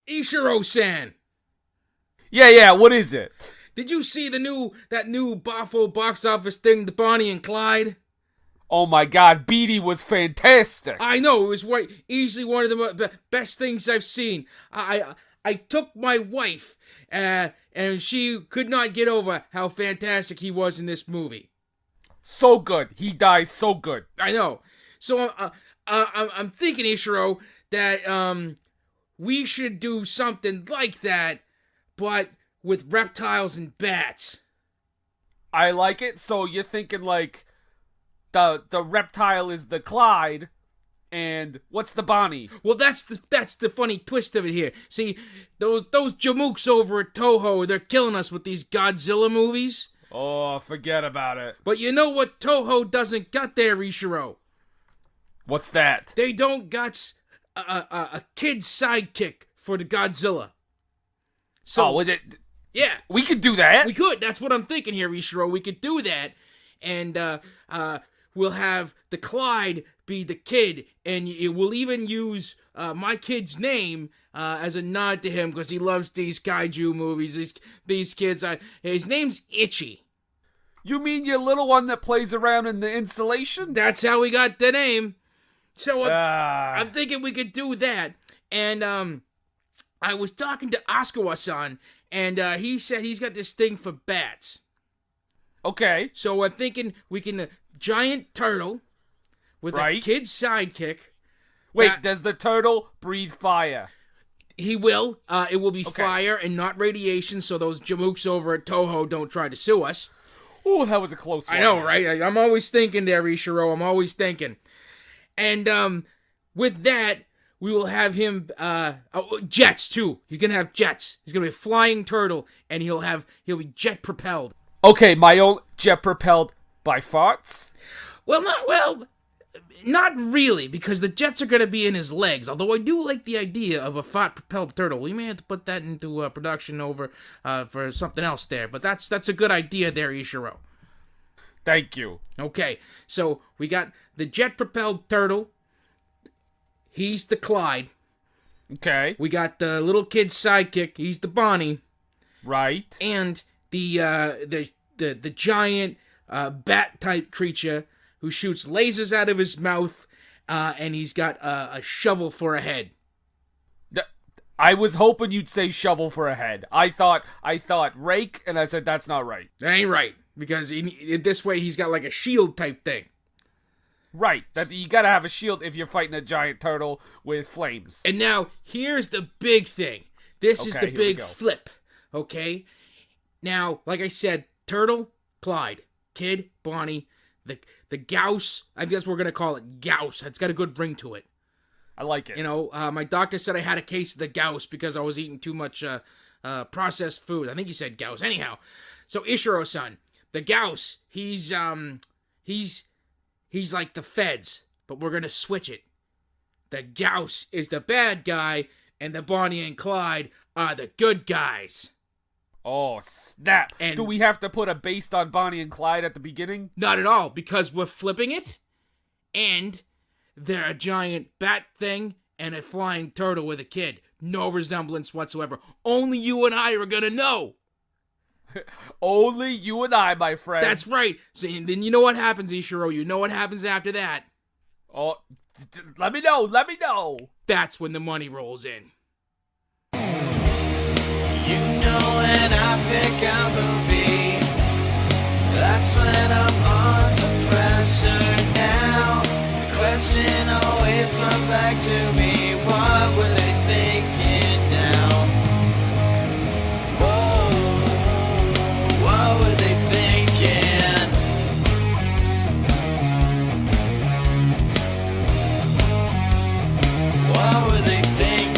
Ishiro-san. Yeah, what is it? Did you see that new Boffo box office thing, the Bonnie and Clyde? Oh my god, Beatty was fantastic. I know, it was easily one of the best things I've seen. I took my wife, and she could not get over how fantastic he was in this movie. So good. He dies so good. I know. So I'm thinking, Ishiro, that we should do something like that, but with reptiles and bats. I like it. So you're thinking like the reptile is the Clyde, and what's the Bonnie? Well, that's the funny twist of it here. See, those jamooks over at Toho, they're killing us with these Godzilla movies. Oh, forget about it. But you know what Toho doesn't got there, Ishiro? What's that? They don't got a kid's sidekick for the Godzilla. So, was it? Yeah. We could do that. We could. That's what I'm thinking here, Ishiro. We could do that. And we'll have the Clyde be the kid. And we'll even use my kid's name as a nod to him because he loves these kaiju movies. These kids. His name's Itchy. You mean your little one that plays around in the insulation? That's how we got the name. So I'm thinking we could do that. And I was talking to Asukawa-san, and he said he's got this thing for bats. Okay. So I'm thinking we can giant turtle with a kid's sidekick. Wait, does the turtle breathe fire? He will. It will be fire and not radiation, so those jamooks over at Toho don't try to sue us. Ooh, that was a close one. I know, right? I'm always thinking there, Ishiro. I'm always thinking. And with that, we will have him jets too. He's gonna have jets. He's gonna be a flying turtle, and he'll be jet propelled. Okay, my own jet propelled by farts. Well, not really, because the jets are gonna be in his legs. Although I do like the idea of a fart propelled turtle. We may have to put that into production over for something else there. But that's a good idea there, Ishiro. Thank you. Okay, so we got the jet propelled turtle. He's the Clyde. Okay. We got the little kid's sidekick. He's the Bonnie. Right. And the giant bat type creature who shoots lasers out of his mouth, and he's got a shovel for a head. I was hoping you'd say shovel for a head. I thought rake, and I said that's not right. That ain't right, because this way he's got like a shield type thing. Right, that you gotta have a shield if you're fighting a giant turtle with flames. And now, here's the big thing. This is the big flip, okay? Now, like I said, Turtle, Clyde, Kid, Bonnie, the Gyaos, I guess we're gonna call it Gyaos. It's got a good ring to it. I like it. You know, my doctor said I had a case of the Gyaos because I was eating too much processed food. I think he said Gyaos. Anyhow, so Ishiro-san, the Gyaos, he's like the feds, but we're gonna switch it. The Gyaos is the bad guy, and the Bonnie and Clyde are the good guys. Oh, snap. And do we have to put a based on Bonnie and Clyde at the beginning? Not at all, because we're flipping it, and they're a giant bat thing and a flying turtle with a kid. No resemblance whatsoever. Only you and I are gonna know. Only you and I, my friend. That's right. So, and then you know what happens, Ishiro. You know what happens after that. Oh, let me know. That's when the money rolls in. You know when I pick a movie, that's when I'm under pressure now. The question always comes back to me, what were they thinking now? Whoa, what were they thinking? What were they thinking?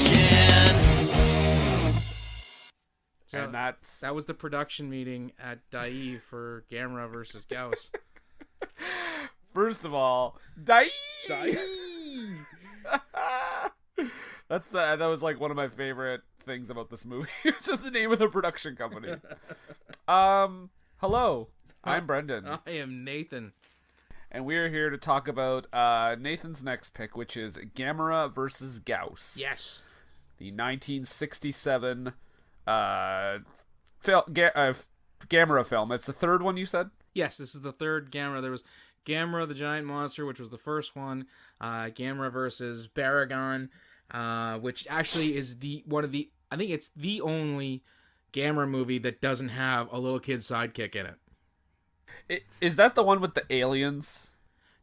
So and that was the production meeting at Dai for Gamera versus Gyaos. First of all, Dai. That was like one of my favorite things about this movie. It's just the name of the production company. Hello, I'm Brendan. I am Nathan. And we're here to talk about Nathan's next pick, which is Gamera versus Gyaos. Yes. the 1967 Gamera film. It's the third one you said? Yes, this is the third Gamera. There was Gamera the Giant Monster, which was the first one. Gamera versus Baragon, which actually is I think it's the only Gamera movie that doesn't have a little kid sidekick in it. Is that the one with the aliens?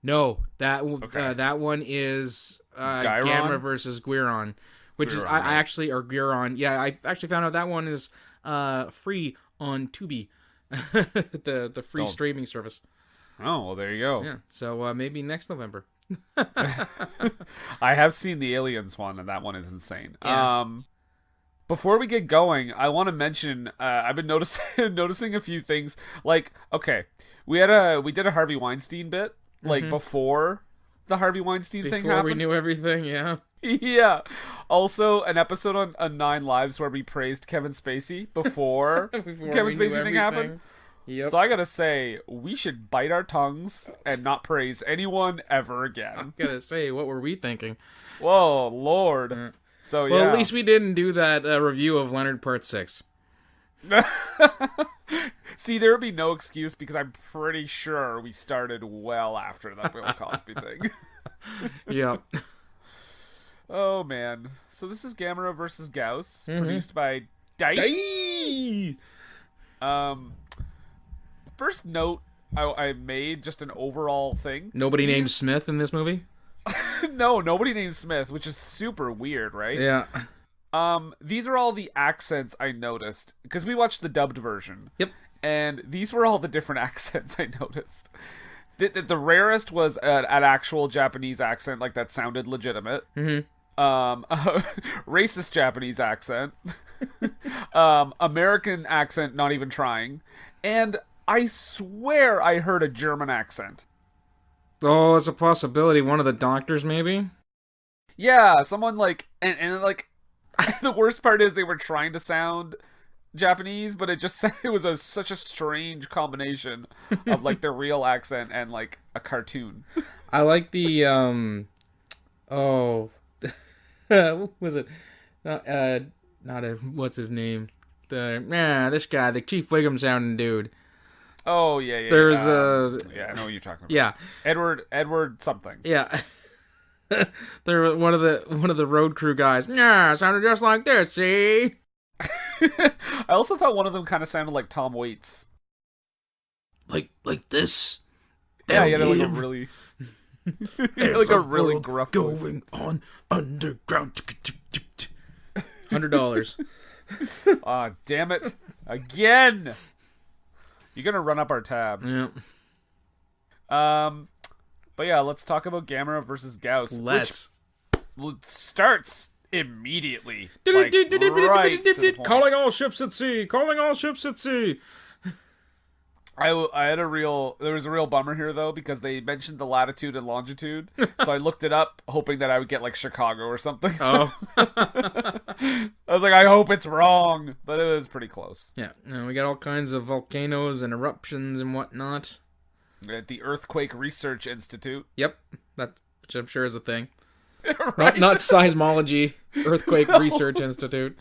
No, that one is Gamera versus Guiron, which is I actually or Guiron. Yeah, I actually found out that one is free on Tubi, the free streaming service. Oh, well, there you go. Yeah, so maybe next November. I have seen the aliens one, and that one is insane. Yeah. Before we get going, I want to mention I've been noticing a few things. Like, okay, we did a Harvey Weinstein bit like before the Harvey Weinstein thing happened. Before we knew everything, yeah. Yeah. Also, an episode on 9 Lives where we praised Kevin Spacey before Kevin Spacey thing happened. Yep. So I gotta say, we should bite our tongues and not praise anyone ever again. Gotta say, what were we thinking? Whoa, Lord. So Well, yeah. at least we didn't do that review of Leonard Part 6. See, there would be no excuse because I'm pretty sure we started well after that Bill Cosby thing. Yeah. Oh, man. So this is Gamera versus Gyaos, produced by Dice. First note I made, just an overall thing. Nobody named Smith in this movie? No, nobody named Smith, which is super weird, right? Yeah. These are all the accents I noticed, because we watched the dubbed version. Yep. And these were all the different accents I noticed. The rarest was an actual Japanese accent, like that sounded legitimate. Racist Japanese accent. American accent, not even trying. And I swear I heard a German accent. Oh, it's a possibility. One of the doctors, maybe? Yeah, someone like... And like... the worst part is they were trying to sound Japanese, but it was such a strange combination of like their real accent and like a cartoon. I like the what was it? What's his name? This guy, the Chief Wiggum sounding dude. Oh yeah. There's yeah, I know what you're talking about. Yeah, Edward something. Yeah. They're one of the road crew guys. Yeah, sounded just like this. See. I also thought one of them kind of sounded like Tom Waits. Like this. Yeah, yeah, like a really, like a really gruff going on underground. $100. Ah, damn it! Again. You're gonna run up our tab. Yeah. But yeah, let's talk about Gamera versus Gyaos. Let's. Which starts immediately. Like, right to the point. Calling all ships at sea. Calling all ships at sea. There was a real bummer here though, because they mentioned the latitude and longitude. So I looked it up hoping that I would get like Chicago or something. Oh. I was like, I hope it's wrong, but it was pretty close. Yeah, we got all kinds of volcanoes and eruptions and whatnot. At the Earthquake Research Institute. Yep, which I'm sure is a thing. Right? Not seismology. Earthquake Research Institute.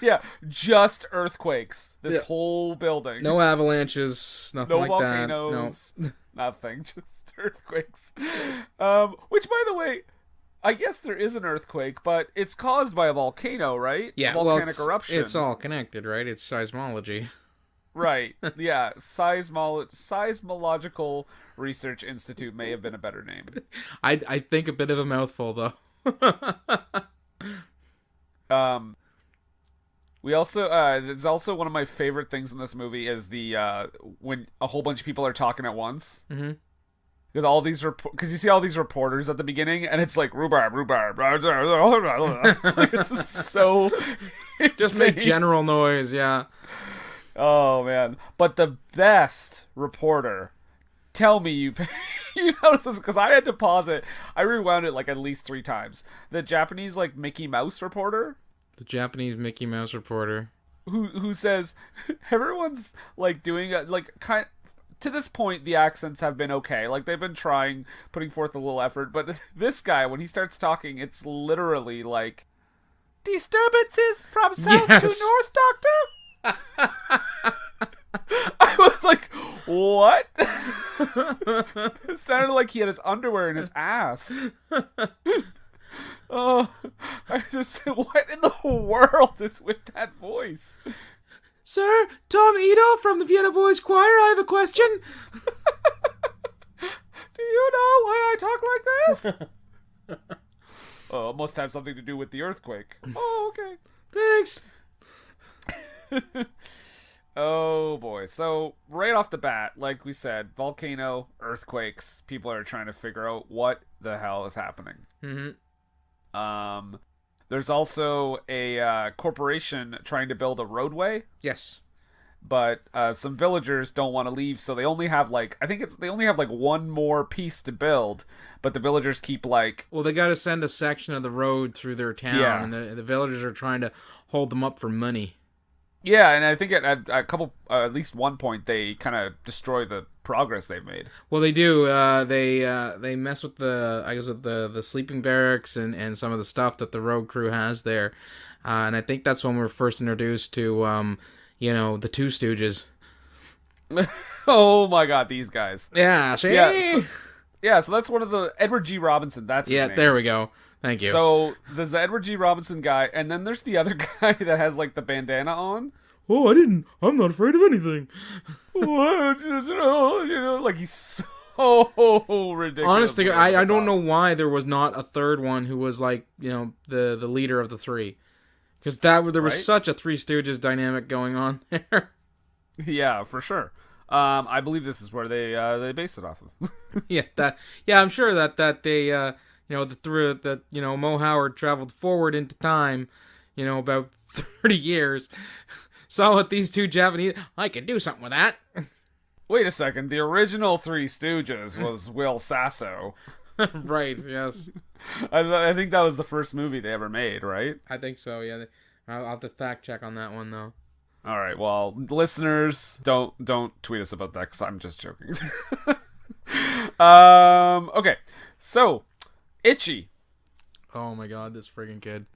Yeah, just earthquakes. This whole building. No avalanches, nothing like volcanoes, that. No. Nothing, just earthquakes. Which, by the way, I guess there is an earthquake, but it's caused by a volcano, right? Yeah, volcanic eruption. It's all connected, right? It's seismology. Right. Yeah, Seismological Research Institute may have been a better name. I think a bit of a mouthful, though. We also there's also one of my favorite things in this movie is the when a whole bunch of people are talking at once. Mm-hmm. Because you see all these reporters at the beginning, and it's like rhubarb. Like, it's just so just make general noise, yeah. Oh man! But the best reporter. Tell me you noticed this, because I had to pause it. I rewound it like at least 3 times. The Japanese like Mickey Mouse reporter. The Japanese Mickey Mouse reporter. Who says everyone's like doing to this point the accents have been okay. Like they've been putting forth a little effort, but this guy when he starts talking, it's literally like disturbances from south to Yes. north, Doctor? I was like, what? It sounded like he had his underwear in his ass. Oh, I just said, what in the world is with that voice? Sir, Tom Ito from the Vienna Boys Choir, I have a question. Do you know why I talk like this? Oh, it must have something to do with the earthquake. Oh, okay. Thanks. Oh boy. So right off the bat, like we said, volcano, earthquakes, people are trying to figure out what the hell is happening. Mm-hmm. There's also a corporation trying to build a roadway, Yes. but some villagers don't want to leave, so they only have they only have like one more piece to build, but the villagers keep like, Well, they got to send a section of the road through their town, Yeah. and the villagers are trying to hold them up for money. yeah, and I think at a couple, at least one point, they kind of destroy the progress they've made. Well, they do. They mess with the sleeping barracks and some of the stuff that the road crew has there, and I think that's when we're first introduced to the Two Stooges. Oh my god, these guys. Yeah. See? So that's one of the Edward G. Robinson. That's his name. There we go. Thank you. So there's the Edward G. Robinson guy, and then there's the other guy that has like the bandana on. Oh, I'm not afraid of anything. Like he's so ridiculous. Honestly, I don't know why there was not a third one who was like, the leader of the three. Because there was Right? such a Three Stooges dynamic going on there. Yeah, for sure. I believe this is where they based it off of. I'm sure that they Mo Howard traveled forward into time, about 30 years, saw what these two Japanese, I could do something with that. Wait a second, the original Three Stooges was Will Sasso. Right, yes. I think that was the first movie they ever made, right? I think so, yeah. I'll have to fact check on that one, though. All right, well, listeners, don't tweet us about that because I'm just joking. Okay, so Itchy. Oh my god, this friggin' kid.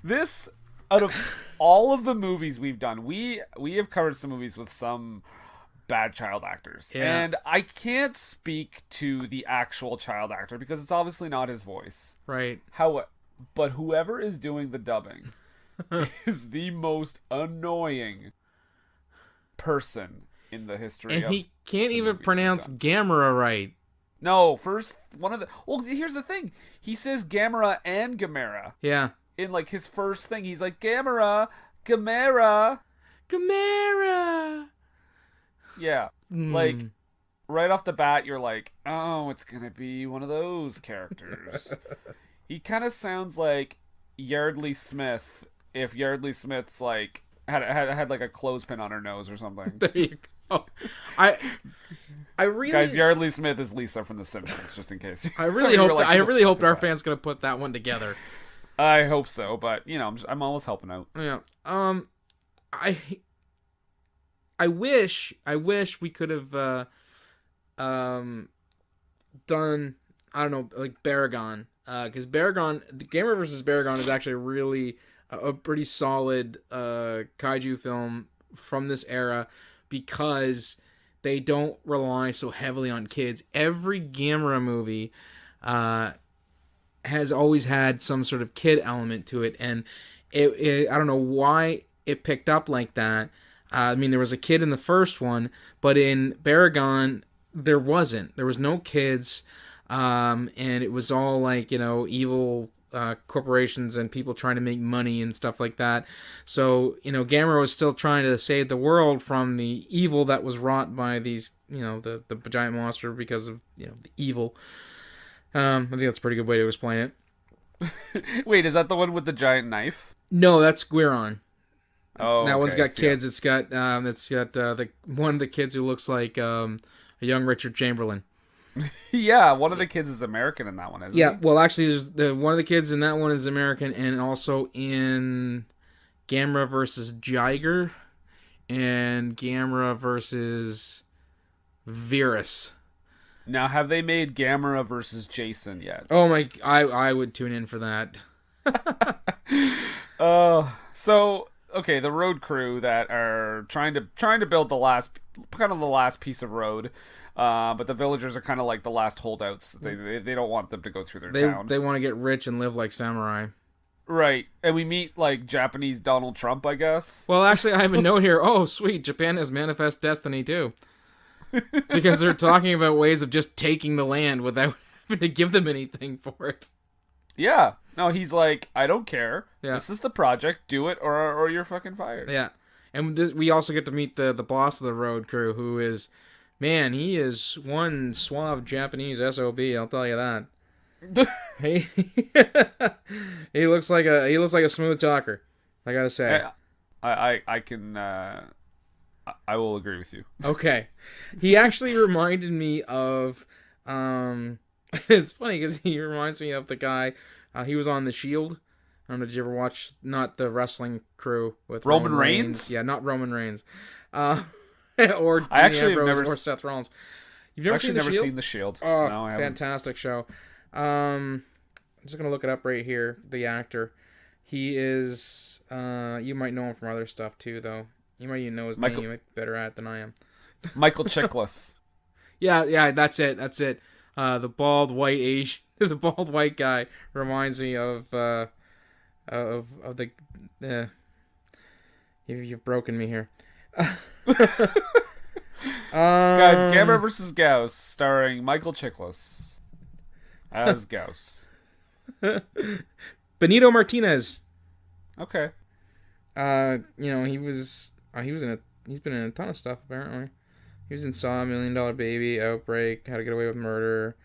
This, out of all of the movies we've done, we have covered some movies with some bad child actors, Yeah. and I can't speak to the actual child actor because it's obviously not his voice. Right. But whoever is doing the dubbing is the most annoying person in the history And of he can't the even movies pronounce we've done. Gamera right. No, first one of the. Well, here's the thing. He says Gamera and Gamera Yeah. in like his first thing. He's like Gamera. Yeah, like right off the bat, you're like, oh, it's gonna be one of those characters. He kind of sounds like Yardley Smith if Yardley Smith's like had like a clothespin on her nose or something. There you go. I really, Guys, Yardley Smith is Lisa from The Simpsons, just in case. I really Some of you hope, were like, I "Who the really fuck hope is our that?" fans gonna put that one together. I hope so, but I'm always helping out. Yeah. I wish we could have done, I don't know, like Baragon, because Baragon, the Gamer versus Baragon is actually really a pretty solid kaiju film from this era because they don't rely so heavily on kids. Every Gamera movie has always had some sort of kid element to it, and it I don't know why it picked up like that. I mean, there was a kid in the first one, but in Baragon, there wasn't. There was no kids, and it was all like, evil corporations and people trying to make money and stuff like that. So, Gamera was still trying to save the world from the evil that was wrought by these, the giant monster because of, the evil. I think that's a pretty good way to explain it. Wait, is that the one with the giant knife? No, that's Guiron. Oh, That one's okay, got so kids. It's got the one of the kids who looks like a young Richard Chamberlain. Yeah, one of the kids is American in that one, isn't Yeah, he? well, actually, there's one of the kids in that one is American, and also in Gamera versus Jiger and Gamera versus Virus. Now, have they made Gamera versus Jason yet? Oh my! I would tune in for that. So okay, the road crew that are trying to build the last piece of road, but the villagers are kind of like the last holdouts. They don't want them to go through their town. They want to get rich and live like samurai. Right, and we meet like Japanese Donald Trump, I guess. Well, actually, I have a note here. Oh, sweet, Japan has manifest destiny too, because they're talking about ways of just taking the land without having to give them anything for it. Yeah. No, he's like, I don't care. Yeah. This is the project. Do it, or you're fucking fired. Yeah, and we also get to meet the boss of the road crew, who is, man, he is one suave Japanese SOB. I'll tell you that. he he looks like a smooth talker. I gotta say. I can. I will agree with you. Okay, he actually reminded me of. It's funny because he reminds me of the guy. He was on The Shield. I don't know. Did you ever watch? Not the wrestling crew with Roman Reigns? Yeah, not Roman Reigns. Or I actually have Ambrose never or Seth Rollins. You've never actually seen The never Shield? seen The Shield. Oh, no, I haven't. fantastic show. I'm just gonna look it up right here. The actor, he is. You might know him from other stuff too, though. You might even know his name. You might be better at it than I am. Michael Chiklis. Yeah, that's it. The bald white the bald white guy reminds me of the. You've broken me here. Guys, Gamera vs. Gyaos, starring Michael Chiklis as Gyaos. Benito Martinez. Okay. He's been in a ton of stuff apparently. He was in Saw, $1 Million Baby, Outbreak, How to Get Away with Murder.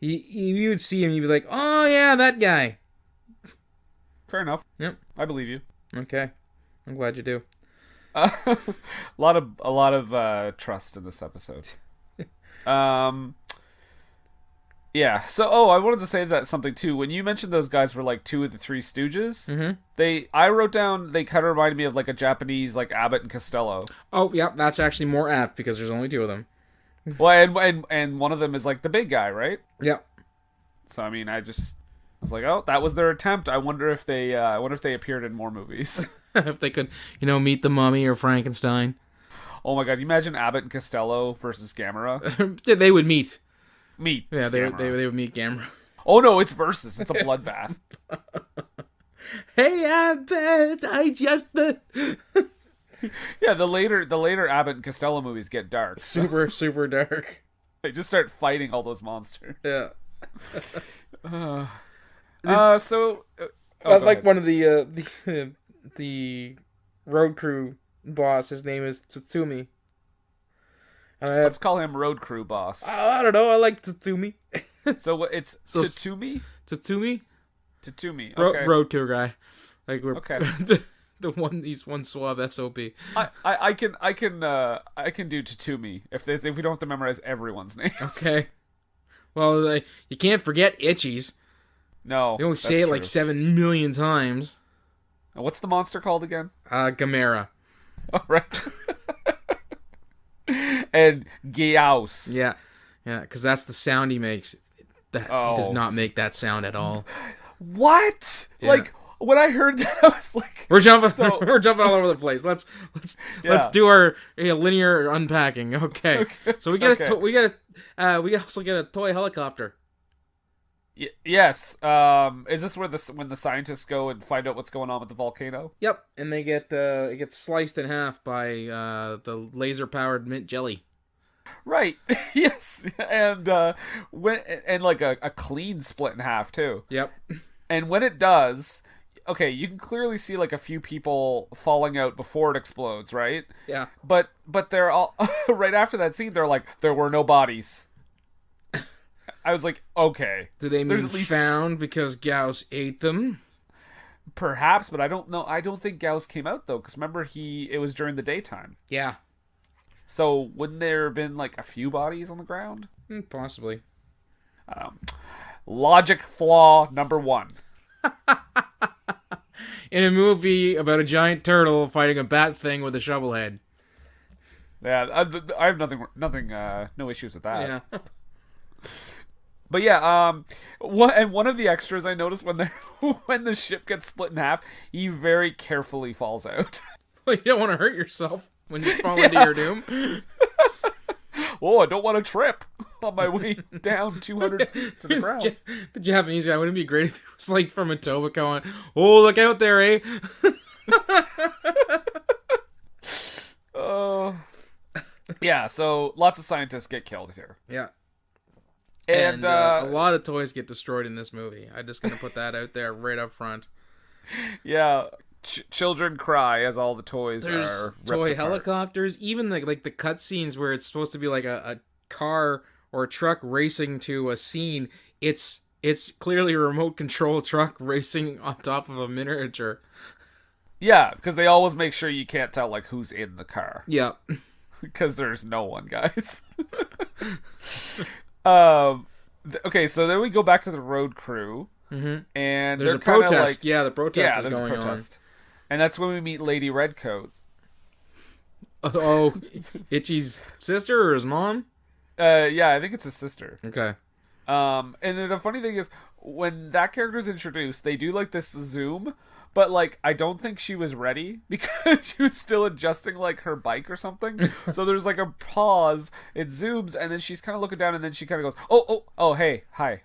You would see him, you'd be like, oh yeah, that guy. Fair enough. Yep. I believe you. Okay. I'm glad you do. A lot of trust in this episode. Yeah. So, I wanted to say that something too. When you mentioned those guys were like two of the Three Stooges, I wrote down they kind of reminded me of like a Japanese like Abbott and Costello. Oh, yeah, that's actually more apt because there's only two of them. Well, and one of them is like the big guy, right? Yep. So I mean, I was like, oh, that was their attempt. I wonder if they appeared in more movies. If they could, meet the Mummy or Frankenstein. Oh my god, you imagine Abbott and Costello versus Gamera? They would meet. Yeah, they would meet Gamera. Oh no, it's versus. It's a bloodbath. Hey, Abbott, I just... Yeah, the later Abbott and Costello movies get dark. Super, super dark. They just start fighting all those monsters. Yeah. So... I like one of the road crew boss. His name is Tatsumi. Let's call him Road Crew Boss. I don't know. I like Tatsumi. So it's Tatsumi? Tatsumi? Tatsumi. Okay. Road crew guy. Like we're okay. He's one suave SOB. I can do Tatsumi if we don't have to memorize everyone's names. Okay. Well, you can't forget Itchies. No. You only say it true. like 7 million times. What's the monster called again? Gamera. All right. And Gyaos. Yeah, because that's the sound he makes. He does not make that sound at all. What? Yeah. Like when I heard that, I was like, "We're jumping all over the place. Let's do our linear unpacking." Okay. So we also get a toy helicopter. Yes. Is this where when the scientists go and find out what's going on with the volcano? Yep, and they get it gets sliced in half by the laser-powered mint jelly. Right. Yes. And like a clean split in half too. Yep. And when it does, okay, you can clearly see like a few people falling out before it explodes, right? Yeah. But they're all right after that scene. They're like, there were no bodies. I was like, okay. Do they mean found because Gyaos ate them? Perhaps, but I don't know. I don't think Gyaos came out though, because remember it was during the daytime. Yeah. So wouldn't there have been like a few bodies on the ground? Possibly. Logic flaw number 1. In a movie about a giant turtle fighting a bat thing with a shovel head. Yeah, I have nothing, no issues with that. Yeah. But yeah, one of the extras I noticed when when the ship gets split in half, he very carefully falls out. Well, you don't want to hurt yourself when you fall into your doom. Oh, I don't want to trip on my way down 200 feet to the ground. The Japanese guy, wouldn't it be great if he was like from Etobicoke going, "Oh, look out there, eh?" Oh. Yeah, so lots of scientists get killed here. Yeah. And a lot of toys get destroyed in this movie. I'm just going to put that out there right up front. Yeah, children cry as all the toys There's are toy ripped apart. helicopters, even the cutscenes where it's supposed to be like a car or a truck racing to a scene. It's clearly a remote control truck racing on top of a miniature. Yeah, because they always make sure you can't tell like who's in the car. Yeah. Because there's no one, guys. Okay, so then we go back to the road crew, and There's they're a kinda protest. Like, Yeah, the protest is there's going a protest. And that's when we meet Lady Redcoat. on. Oh, Itchy's sister or his mom? Yeah, I think it's his sister. Okay. And then the funny thing is, when that character's introduced, they do like this zoom, but like I don't think she was ready because she was still adjusting like her bike or something. So there's like a pause, it zooms, and then she's kind of looking down, and then she kind of goes, "Oh, hey, hi."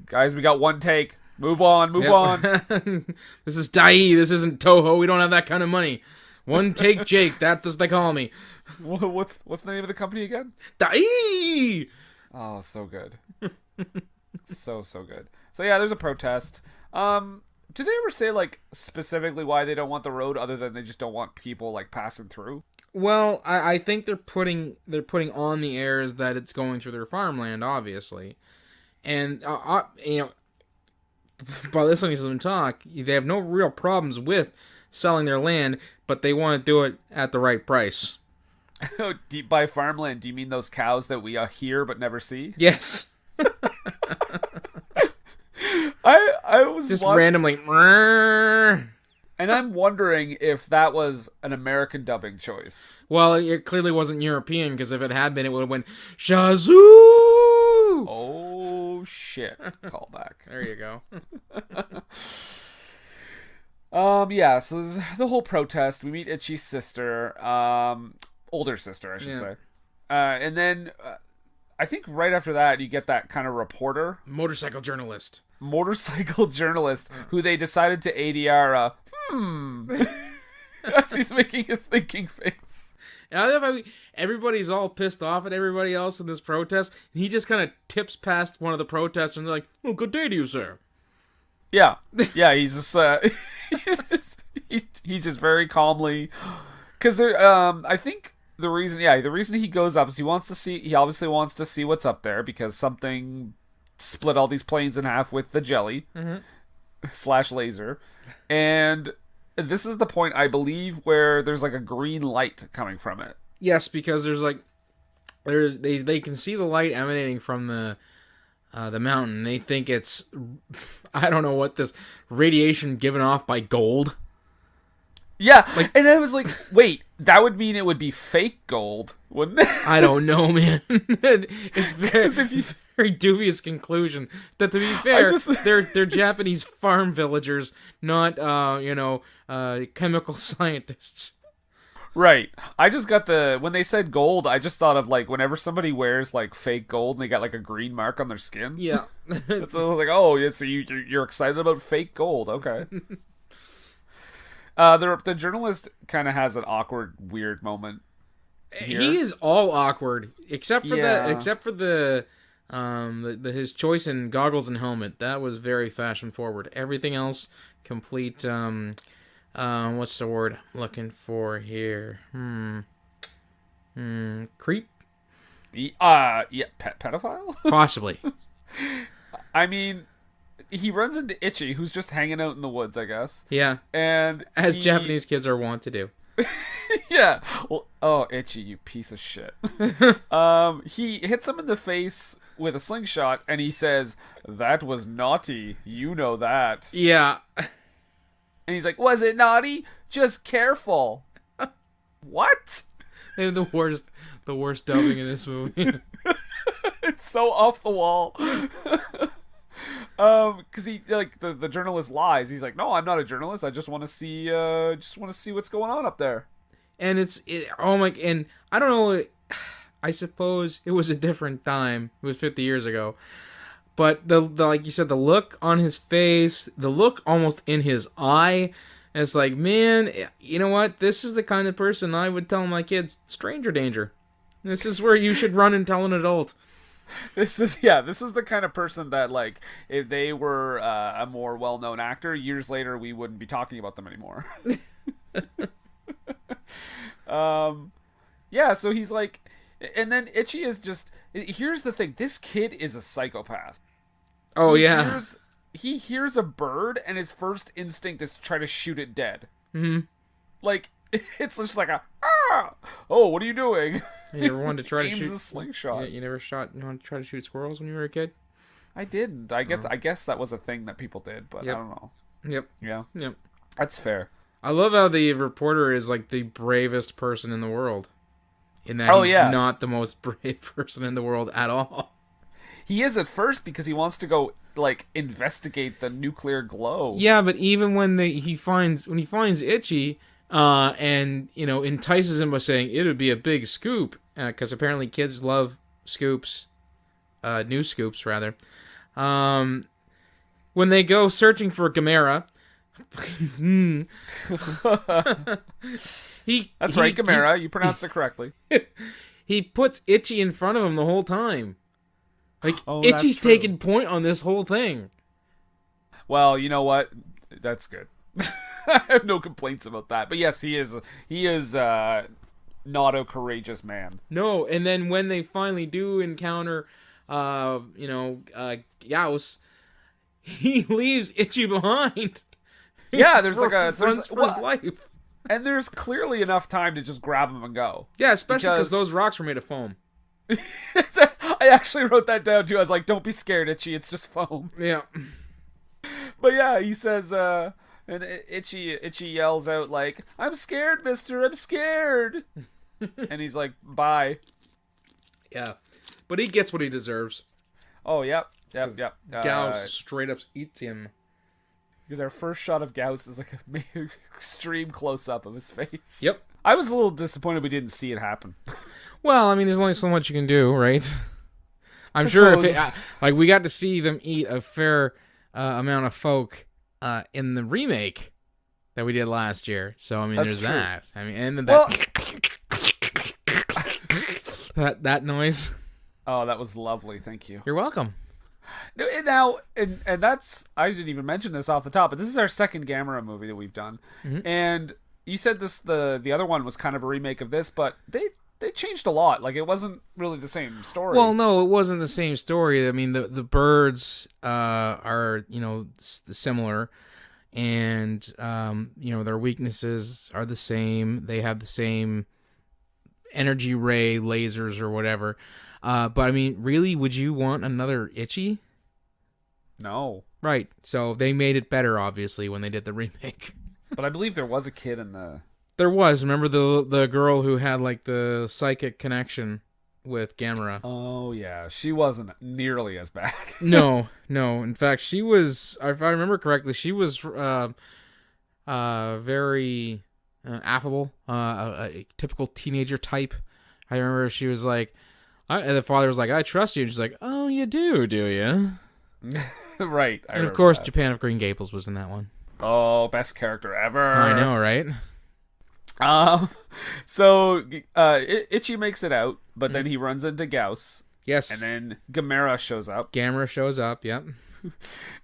Guys, we got one take. Move on. This is Dai. This isn't Toho. We don't have that kind of money. One take, Jake. That's what they call me. What's the name of the company again? Dai. Oh, so good. so good. So yeah, there's a protest. Do they ever say like specifically why they don't want the road other than they just don't want people like passing through? Well, I think they're putting on the airs that it's going through their farmland, obviously, and you know, by listening to them talk, they have no real problems with selling their land, but they want to do it at the right price. By farmland, do you mean those cows that we hear but never see? Yes. I was Just watching, randomly. and I'm wondering if that was an American dubbing choice. Well, it clearly wasn't European, because if it had been, it would have went Shazoo. Oh shit! Callback. There you go. Yeah. So there's the whole protest. We meet Itchy's sister, older sister, I should say, and then I think right after that you get that kind of reporter, Motorcycle journalist who they decided to ADR. As he's making his thinking face. And I love how everybody's all pissed off at everybody else in this protest, and he just kind of tips past one of the protesters, and they're like, "Oh, good day to you, sir." Yeah, he's just he's just very calmly, because I think the reason he goes up is he obviously wants to see what's up there, because something split all these planes in half with the jelly / laser, and this is the point, I believe, where there's like a green light coming from it. Yes, because they can see the light emanating from the mountain. They think it's, I don't know what, this radiation given off by gold. Yeah, and I was like, wait, that would mean it would be fake gold, wouldn't it? I don't know, man. It's very dubious conclusion. That, to be fair, they're Japanese farm villagers, not chemical scientists. Right. I just got when they said gold, I just thought of like whenever somebody wears like fake gold and they got like a green mark on their skin. Yeah. So I was like, oh, yeah, so you're excited about fake gold, okay. The journalist kind of has an awkward, weird moment here. He is all awkward, except for the his choice in goggles and helmet. That was very fashion forward. Everything else, complete. What's the word I'm looking for here? Creep. Pedophile. Possibly. I mean, he runs into Itchy, who's just hanging out in the woods, I guess. Yeah. And as Japanese kids are wont to do. Yeah. Well, oh, Itchy, you piece of shit. He hits him in the face with a slingshot, and he says, "That was naughty. You know that." Yeah. And he's like, "Was it naughty? Just careful." What? They have the worst dubbing in this movie. so off the wall. Because he like the journalist lies. He's like, no, I'm not a journalist. I just want to see what's going on up there. And and I don't know. I suppose it was a different time. It was 50 years ago. But the like you said, the look on his face, the look almost in his eye, it's like, man, you know what? This is the kind of person I would tell my kids, stranger danger. This is where you should run and tell an adult. This is the kind of person that, like, if they were a more well-known actor, years later we wouldn't be talking about them anymore. Yeah, so he's like, and then Itchy is just, here's the thing, this kid is a psychopath. Oh, yeah. He hears a bird, and his first instinct is to try to shoot it dead. Mm-hmm. Like, it's just like oh, what are you doing? You ever wanted to try to aims shoot a slingshot. You never wanted to try to shoot squirrels when you were a kid? I didn't. I guess that was a thing that people did, but Yep. I don't know. Yep. Yeah. Yep. That's fair. I love how the reporter is like the bravest person in the world. In that he's not the most brave person in the world at all. He is at first because he wants to go like investigate the nuclear glow. Yeah, but even when he finds Itchy, and entices him by saying it would be a big scoop, because apparently kids love scoops, news scoops rather. When they go searching for Gamera, That's right, Gamera. You pronounced it correctly. He puts Itchy in front of him the whole time. Like, Itchy's that's true. taking point on this whole thing. Well, you know what? That's good. I have no complaints about that. But yes, he is not a courageous man. No, and then when they finally do encounter, Gyaos, he leaves Itchy behind. Yeah, there's for there's his life. and there's clearly enough time to just grab him and go. Yeah, especially because those rocks were made of foam. I actually wrote that down too. I was like, "Don't be scared, Itchy. It's just foam." Yeah. But yeah, he says, and Itchy yells out like, "I'm scared, Mister. I'm scared." And he's like, "Bye." Yeah, but he gets what he deserves. Oh, yep. Gyaos straight up eats him. Because our first shot of Gyaos is like a extreme close up of his face. Yep. I was a little disappointed we didn't see it happen. Well, I mean, there's only so much you can do, right? I'm sure we got to see them eat a fair amount of folk in the remake that we did last year. So I mean, That's there's true. that. I mean, and then that noise. Oh, that was lovely. Thank you. You're welcome. And that's, I didn't even mention this off the top, but this is our second Gamera movie that we've done. Mm-hmm. And you said the other one was kind of a remake of this, but they changed a lot. Like, it wasn't really the same story. Well, no, it wasn't the same story. I mean, the birds are similar, and their weaknesses are the same. They have the same energy ray lasers or whatever. But I mean, really, would you want another Itchy? No. Right. So they made it better, obviously, when they did the remake. But I believe there was a kid in the... There was. Remember the girl who had like the psychic connection with Gamera? Oh yeah, she wasn't nearly as bad. No. In fact, she was. If I remember correctly, she was very affable, a typical teenager type. I remember she was like, and the father was like, "I trust you," and she's like, "Oh, you do you?" Right. And of course, Japan of Green Gables was in that one. Oh, best character ever. I know, right? So Itchy makes it out, but then he runs into Gyaos. Yes. And then Gamera shows up. Gamera shows up, yep.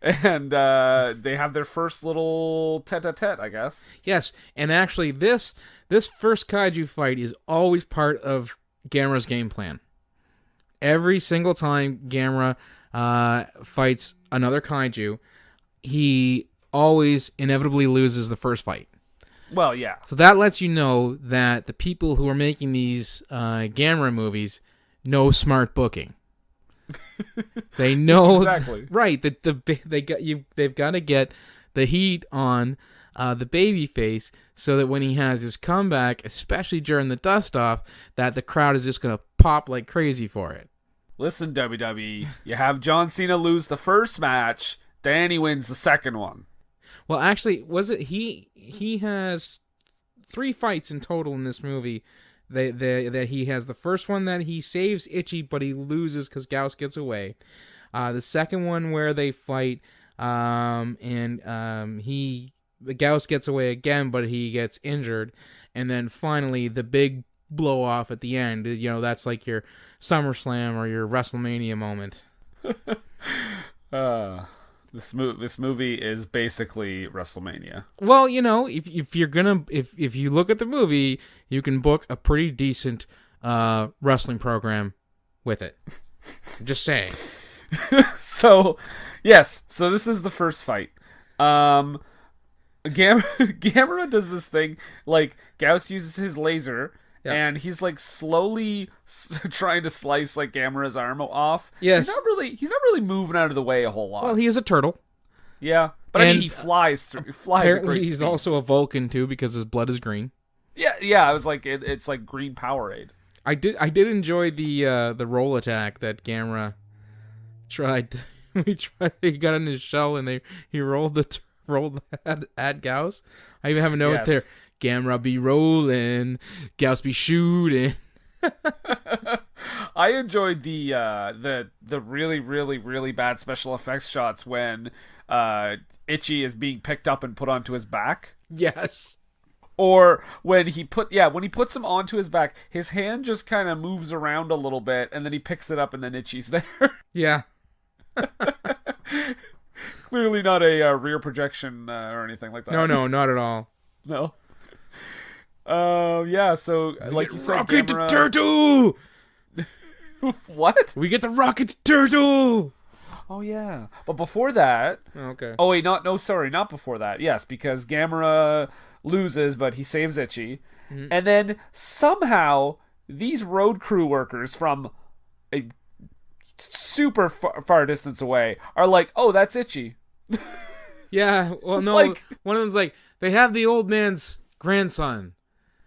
And they have their first little tete-a-tete, I guess. Yes, and actually this first kaiju fight is always part of Gamera's game plan. Every single time Gamera fights another kaiju, he always inevitably loses the first fight. Well, yeah. So that lets you know that the people who are making these Gamera movies know smart booking. They know exactly right that they've got to get the heat on the baby face so that when he has his comeback, especially during the dust off, that the crowd is just gonna pop like crazy for it. listen, WWE, you have John Cena lose the first match, Danny wins the second one. Well, actually, was it he has 3 fights in total in this movie. That he has the first one that he saves Itchy, but he loses because Gyaos gets away. The second one where they fight, Gyaos gets away again, but he gets injured. And then finally, the big blow off at the end. You know, that's like your SummerSlam or your WrestleMania moment. This movie is basically WrestleMania. Well, you know, if you look at the movie, you can book a pretty decent wrestling program with it. Just saying. So this is the first fight. Gamera does this thing, like, Gyaos uses his laser, and he's, like, slowly trying to slice, like, Gamera's arm off. Yes. He's not really moving out of the way a whole lot. Well, he is a turtle. Yeah. But I mean, he flies at Apparently, great he's speeds. also a Vulcan, too, because his blood is green. Yeah, I was like, it's like green Powerade. I did enjoy the roll attack that Gamera tried. He got in his shell, and he rolled at Gyaos. I even have a note there. Gamera be rolling, Gyaos be shooting. I enjoyed the really, really, really bad special effects shots when Itchy is being picked up and put onto his back. Yes. Or when he puts him onto his back, his hand just kind of moves around a little bit, and then he picks it up, and then Itchy's there. Yeah. Clearly not a rear projection or anything like that. No, not at all. No. Yeah, so like you said, Rocket Gamera... Turtle! What? We get the Rocket Turtle! Oh, yeah. But before that... Okay. Oh, wait, not before that. Yes, because Gamera loses, but he saves Itchy. Mm-hmm. And then somehow these road crew workers from a super far distance away are like, oh, that's Itchy. Yeah, well, no, like, one of them's like, they have the old man's grandson.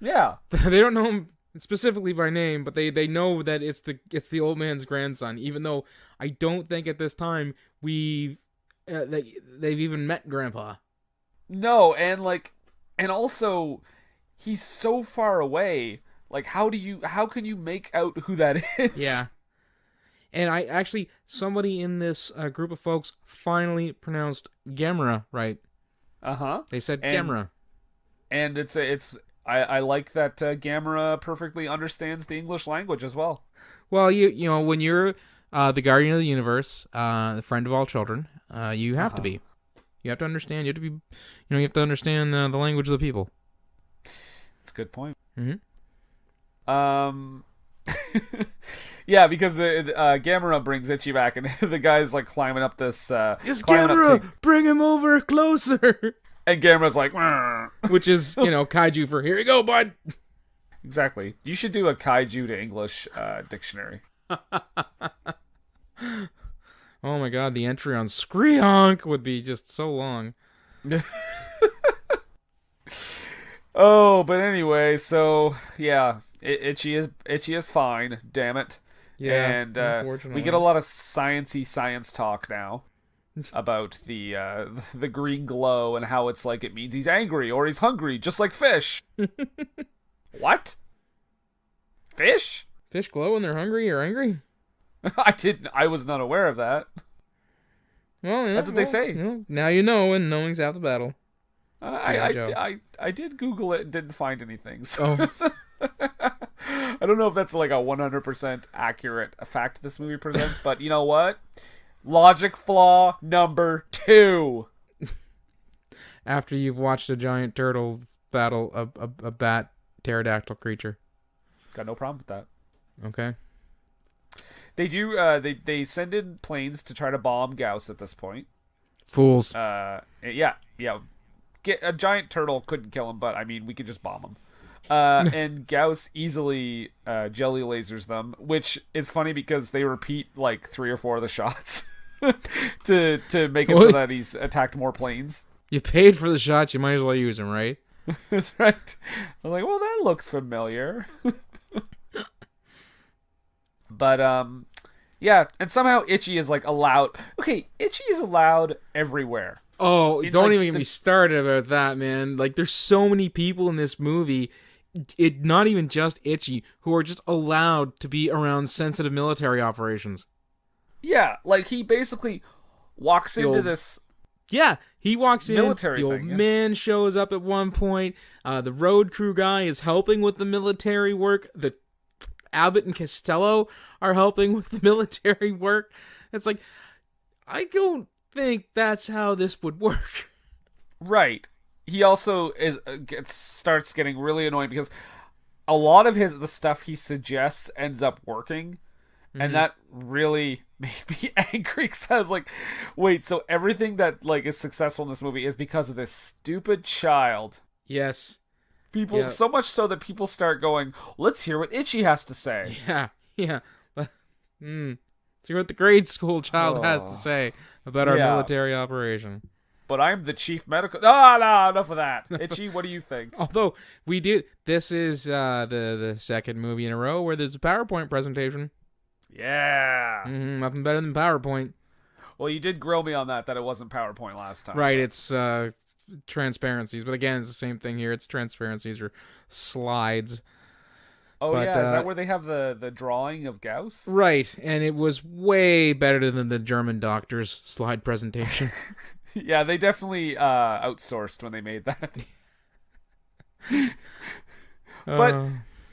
Yeah. They don't know him specifically by name, but they know that it's the old man's grandson, even though I don't think at this time they've even met Grandpa. No, and also he's so far away. Like, how can you make out who that is? Yeah. And somebody in this group of folks finally pronounced Gamera right. They said Gamera. And I like that Gamera perfectly understands the English language as well. Well, you know, when you're the guardian of the universe, the friend of all children, you have to be. You have to understand. You have to be. You have to understand the language of the people. That's a good point. Mm-hmm. Yeah, because Gamera brings Itchy back, and the guy's like climbing up this. Yes, Gamera, bring him over closer. And Gamera's like, "Rrr." Which is, kaiju for here you go, bud. Exactly. You should do a kaiju to English dictionary. Oh my god, the entry on Screonk would be just so long. Oh, but anyway, so yeah, Itchy is fine. Damn it. Yeah, and we get a lot of science talk now about the green glow and how it's like it means he's angry or he's hungry, just like fish. What? Fish? Fish glow when they're hungry or angry? I was not aware of that. Well, that's what they say. Now you know, and knowing's half the battle. I did Google it and didn't find anything. So oh. I don't know if that's like a 100% accurate fact this movie presents, but you know what? Logic flaw number 2. After you've watched a giant turtle battle a bat pterodactyl creature. Got no problem with that. Okay. They do. They send in planes to try to bomb Gyaos at this point. Fools. Yeah. Get a giant turtle couldn't kill him, but I mean we could just bomb him. And Gyaos easily jelly lasers them, which is funny because they repeat like 3 or 4 of the shots to make it so that he's attacked more planes. You paid for the shots, you might as well use them, right? That's right. I was like, well, that looks familiar. But Yeah, and somehow Itchy is like allowed. Okay, Itchy is allowed everywhere. Oh, don't like, even get me started about that, man. Like, there's so many people in this movie, not even just Itchy, who are just allowed to be around sensitive military operations. Yeah, like he basically walks into this. Yeah, he walks in. Military the old thing, yeah. man shows up at one point. The road crew guy is helping with the military work. The Abbott and Costello are helping with the military work. It's like, I don't think that's how this would work. Right. He also starts getting really annoying because a lot of the stuff he suggests ends up working, and that really made me angry because I was like, wait, so everything that like is successful in this movie is because of this stupid child. Yes. People so much so that people start going, let's hear what Itchy has to say. Yeah. See what the grade school child has to say about our military operation. But I'm the chief medical. No, enough of that. Itchy, what do you think? Although we did, this is the second movie in a row where there's a PowerPoint presentation. Yeah. Nothing better than PowerPoint. Well, you did grill me on that it wasn't PowerPoint last time. Right, it's transparencies, but again, it's the same thing here. It's transparencies or slides. Oh, but, yeah, is that where they have the drawing of Gyaos? Right, and it was way better than the German doctor's slide presentation. Yeah, they definitely outsourced when they made that. But,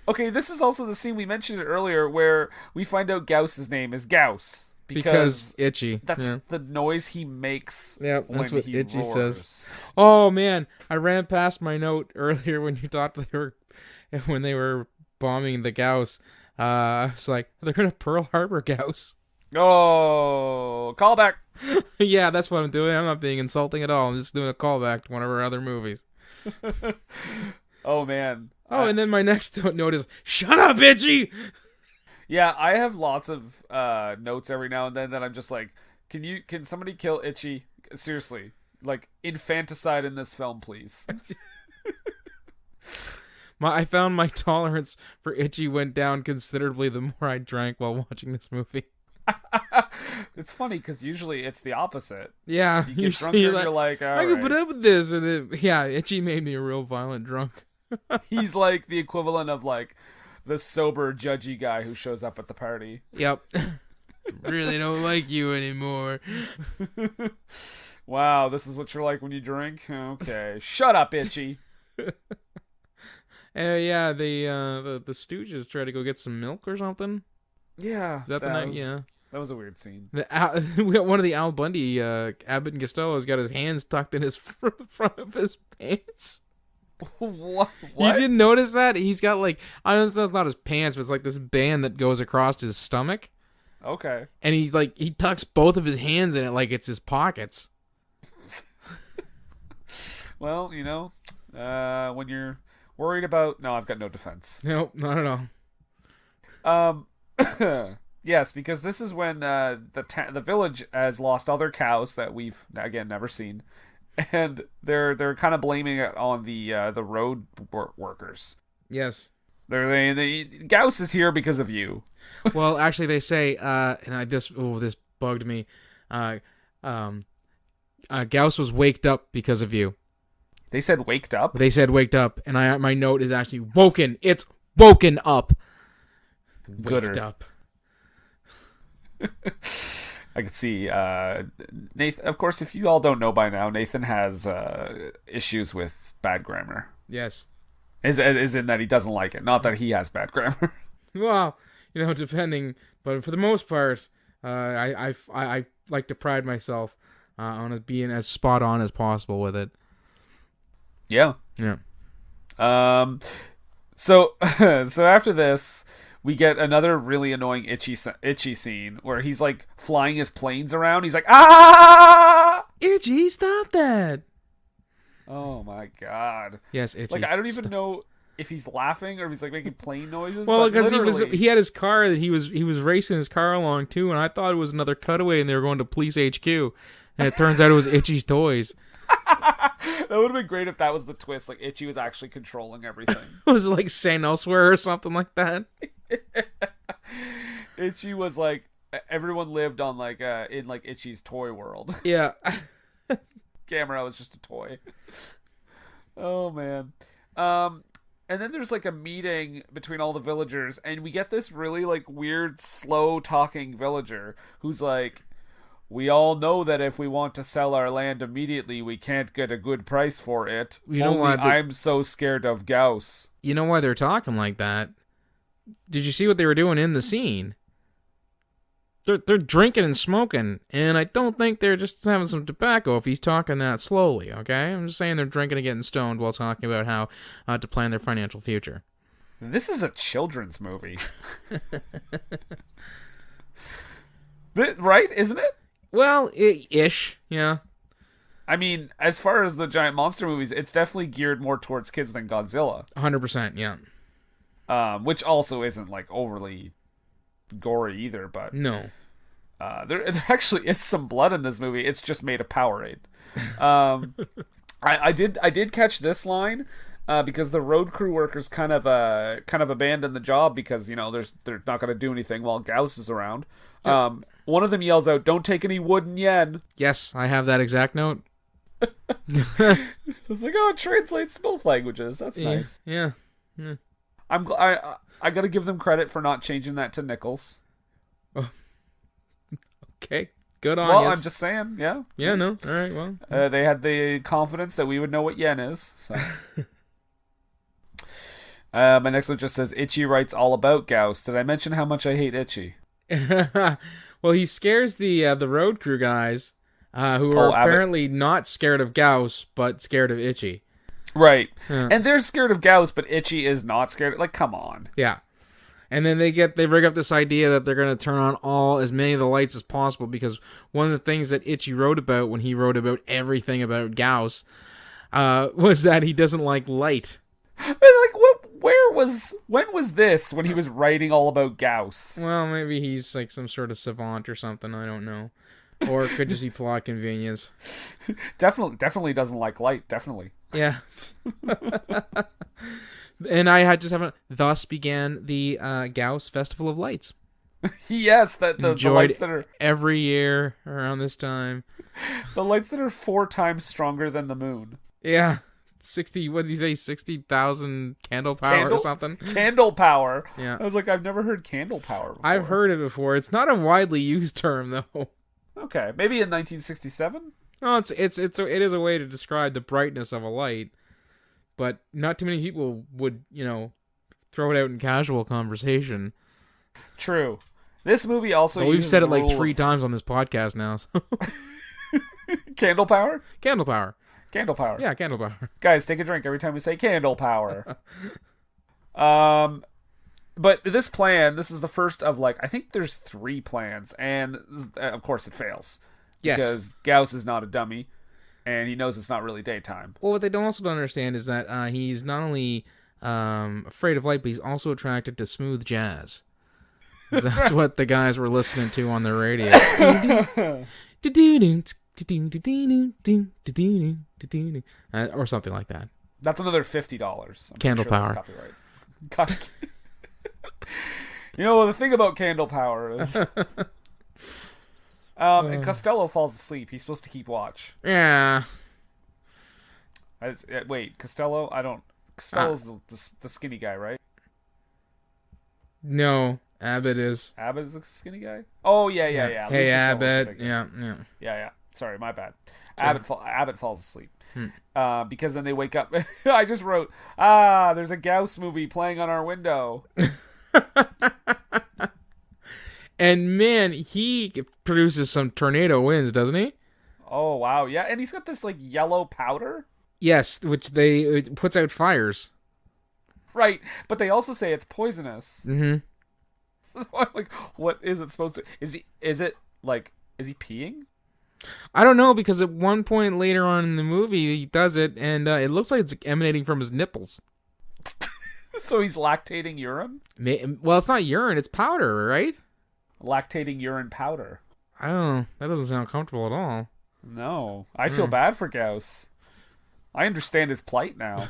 okay, this is also the scene we mentioned earlier where we find out Gyaos' name is Gyaos. Because Itchy. That's the noise he makes. Yeah, that's what Itchy roars. says. Oh, man, I ran past my note earlier when you thought when they were bombing the Gyaos. I was like, they're going to Pearl Harbor Gyaos. Oh, callback. Yeah, that's what I'm doing. I'm not being insulting at all. I'm just doing a callback to one of our other movies. Oh, man. Oh, and then my next note is, shut up, Itchy! Yeah, I have lots of notes every now and then that I'm just like, can somebody kill Itchy? Seriously. Like, infanticide in this film, please. I found my tolerance for Itchy went down considerably the more I drank while watching this movie. It's funny because usually it's the opposite. Yeah, you get drunker and you're like, all I can put up with this, and Itchy made me a real violent drunk. He's like the equivalent of like the sober, judgy guy who shows up at the party. Yep. Really don't like you anymore. Wow, this is what you're like when you drink? Okay, shut up, Itchy. Yeah, the Stooges try to go get some milk or something. Yeah, is that the night? Yeah. That was a weird scene. We got one of the Al Bundy, Abbott and Costello's got his hands tucked in his front of his pants. What? You didn't notice that? He's got like, I know it's not his pants, but it's like this band that goes across his stomach. Okay. And he tucks both of his hands in it like it's his pockets. Well, when you're worried about... No, I've got no defense. Nope, not at all. Yes, because this is when the village has lost all their cows that we've again never seen, and they're kind of blaming it on the road workers. Yes, they Gyaos is here because of you. Well, actually, they say, this bugged me. Gyaos was waked up because of you. They said waked up. They said waked up, and my note is actually woken. It's woken up. Gooder. Waked up. I could see Nathan. Of course, if you all don't know by now, Nathan has issues with bad grammar. Yes, is in that he doesn't like it, not that he has bad grammar. Well, depending, but for the most part, I like to pride myself on being as spot on as possible with it. Yeah. So after this, we get another really annoying itchy scene where he's like flying his planes around. He's like, ah! Itchy, stop that! Oh my god. Yes, Itchy. Like, I don't even know if he's laughing or if he's like making plane noises. Well, but because he had his car that he was racing his car along too, and I thought it was another cutaway and they were going to police HQ, and it turns out it was Itchy's toys. That would have been great if that was the twist. Like, Itchy was actually controlling everything. It was like St. Elsewhere or something like that. Itchy was like, everyone lived on like in like Itchy's toy world. Yeah. Gamera was just a toy. Oh man. And then there's like a meeting between all the villagers, and we get this really like weird, slow talking villager who's like, "We all know that if we want to sell our land immediately, we can't get a good price for it. You know why I'm so scared of Gyaos." You know why they're talking like that? Did you see what they were doing in the scene? They're drinking and smoking, and I don't think they're just having some tobacco if he's talking that slowly, okay? I'm just saying they're drinking and getting stoned while talking about how to plan their financial future. This is a children's movie. Right? Isn't it? Well, ish, yeah. I mean, as far as the giant monster movies, it's definitely geared more towards kids than Godzilla. 100%, yeah. Which also isn't, like, overly gory either, but... No. There actually is some blood in this movie. It's just made of Powerade. I did catch this line because the road crew workers kind of abandon the job because, you know, they're not going to do anything while Gyaos is around. One of them yells out, "Don't take any wooden yen." Yes, I have that exact note. I was like, oh, it translates to both languages. That's nice. Yeah. I got to give them credit for not changing that to nickels. Okay, good on Well, you. I'm just saying, yeah. Yeah, no, all right, well. They had the confidence that we would know what yen is. So. My next one just says, Itchy writes all about Gyaos. Did I mention how much I hate Itchy? Well, he scares the road crew guys, who are apparently not scared of Gyaos, but scared of Itchy. Right. Yeah. And they're scared of Gyaos, but Itchy is not scared. Like, come on. Yeah. And then they rig up this idea that they're going to turn on as many of the lights as possible because one of the things that Itchy wrote about when he wrote about everything about Gyaos was that he doesn't like light. Like, when was this when he was writing all about Gyaos? Well, maybe he's like some sort of savant or something. I don't know. Or it could just be plot convenience. Definitely doesn't like light. Definitely. Yeah. And I had just haven't. Thus began the Gyaos Festival of Lights. Yes, the lights that are every year around this time. The lights that are 4 times stronger than the moon. Yeah, 60. What did you say? 60,000 candle power or something? Candle power. Yeah. I was like, I've never heard candle power before. I've heard it before. It's not a widely used term though. Okay, maybe in 1967. No, it is a way to describe the brightness of a light. But not too many people would, throw it out in casual conversation. True. This movie also. But we've said it like 3 times on this podcast now. So. Candle power? Candle power. Candle power. Yeah, candle power. Guys, take a drink every time we say candle power. But this plan, this is the first of I think there's 3 plans, and of course it fails. Yes. Because Gyaos is not a dummy. And he knows it's not really daytime. Well, what they also don't understand is that he's not only afraid of light, but he's also attracted to smooth jazz. That's right. What the guys were listening to on the radio. Or something like that. That's another $50. Candle power. Copyright. The thing about candle power is... and Costello falls asleep. He's supposed to keep watch. Yeah. Wait, Costello? Costello's the skinny guy, right? No, Abbott is. Abbott is the skinny guy? Oh, yeah. Hey, Abbott. Yeah. Yeah. Sorry, my bad. Sure. Abbott falls asleep. Because then they wake up. I just wrote, there's a Gyaos movie playing on our window. And man, he produces some tornado winds, doesn't he? Oh, wow. Yeah, and he's got this, yellow powder? Yes, which it puts out fires. Right, but they also say it's poisonous. Mm-hmm. So I'm like, what is it supposed to... Is he peeing? I don't know, because at one point later on in the movie, he does it, and it looks like it's emanating from his nipples. So he's lactating urine? Well, it's not urine, it's powder, right? Lactating urine powder. I don't know. That doesn't sound comfortable at all. No. I feel bad for Gyaos. I understand his plight now.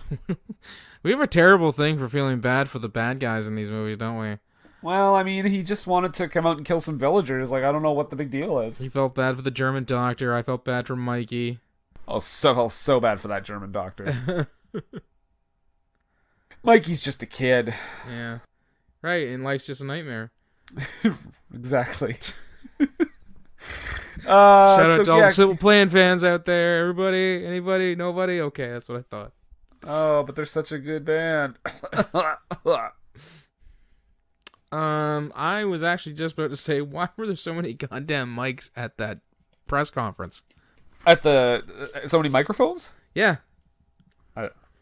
We have a terrible thing for feeling bad for the bad guys in these movies, don't we? Well, I mean, he just wanted to come out and kill some villagers. Like, I don't know what the big deal He is. felt bad for the German doctor. I felt bad for Mikey. Oh, so bad for that German doctor. Mikey's just a kid. Yeah. Right, and life's just a nightmare. Exactly. Shout out to all the Simple Plan fans out there. Everybody? Anybody? Nobody? Okay, that's what I thought. Oh, but they're such a good band. I was actually just about to say, why were there so many goddamn mics at that press conference? At the so many microphones? Yeah.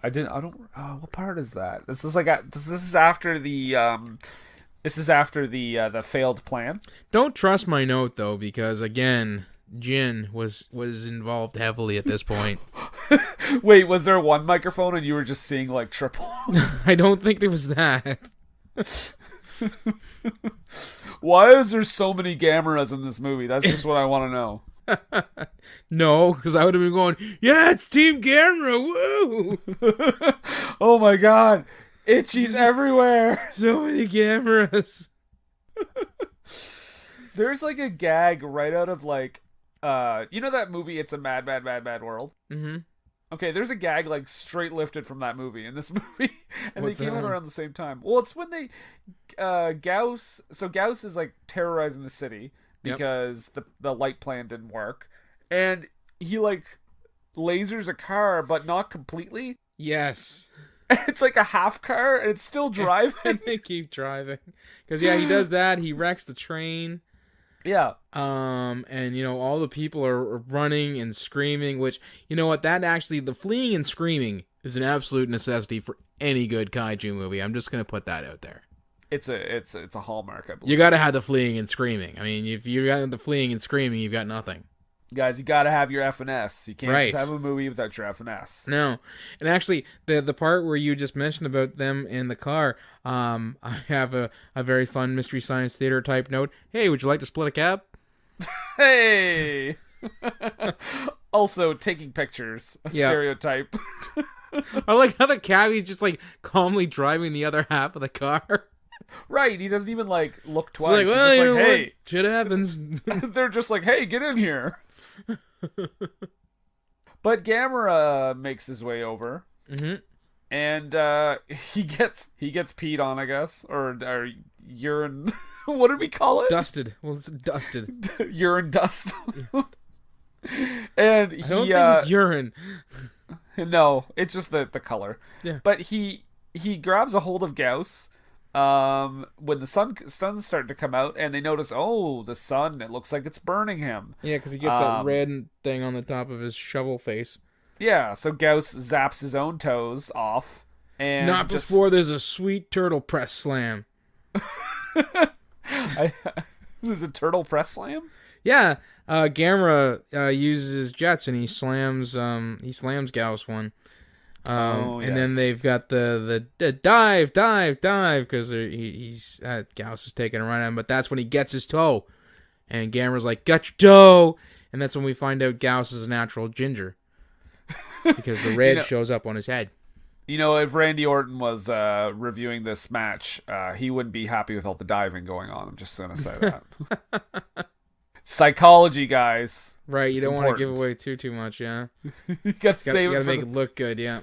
I didn't. I don't. What part is that? This is like this is after the the failed plan. Don't trust my note though, because again, Jin was involved heavily at this point. Wait, was there one microphone and you were just seeing like triple? I don't think there was that. Why is there so many Gameras in this movie? That's just what I want to know. No, because I would have been going, yeah, it's Team Gamera, woo! Oh my god, Itchy's everywhere. So many Gameras. There's like a gag right out of like, you know that movie, It's a Mad, Mad, Mad, Mad World? Mm-hmm. Okay, there's a gag like straight lifted from that movie in this movie, and What's they came that out one? around the same time. Well, it's when they, Gyaos. So Gyaos is like terrorizing the city because the light plan didn't work, and he like lasers a car, but not completely. Yes. It's like a half car, and it's still driving. And they keep driving. Because, yeah, he does that. He wrecks the train. Yeah. And, you know, all the people are running and screaming, which, you know what, that actually, the fleeing and screaming is an absolute necessity for any good kaiju movie. I'm just going to put that out there. It's a hallmark, I believe. You got to have the fleeing and screaming. I mean, if you got the fleeing and screaming, you've got nothing. Guys, you gotta have your F and S. You can't Right. just have a movie without your F and S. No. And actually, the part where you just mentioned about them in the car, I have a very fun Mystery Science Theater type note. Hey, would you like to split a cab? Hey! Also, taking pictures. A Yeah. stereotype. I like how the cabbie's just like calmly driving the other half of the car. Right, he doesn't even like look It's twice. like, He's well, just you like, know hey. what? Shit happens. They're just like, hey, get in here. But Gamera makes his way over. Mm-hmm. And he gets peed on, I guess. Or urine. What did we call it? Dusted. Well, it's dusted. Urine dust. And he I don't think it's urine. No, it's just the color. Yeah. But he grabs a hold of Gyaos when the sun's starting to come out, and they notice, oh, the sun, it looks like it's burning him. Yeah, because he gets that red thing on the top of his shovel face. Yeah, so Gyaos zaps his own toes off. And Not before there's a sweet turtle press slam. This is a turtle press slam? Yeah, Gamera uses his jets and he slams Gyaos one. And then they've got the dive because he's Gyaos is taking a run at him, but that's when he gets his toe, and Gamera's like, "Got your toe," and that's when we find out Gyaos is a natural ginger because the red shows up on his head. You know, if Randy Orton was reviewing this match, he wouldn't be happy with all the diving going on. I'm just gonna say that. Psychology, guys. Right, you It's don't want to give important. away too much, yeah. You gotta make it look good, yeah.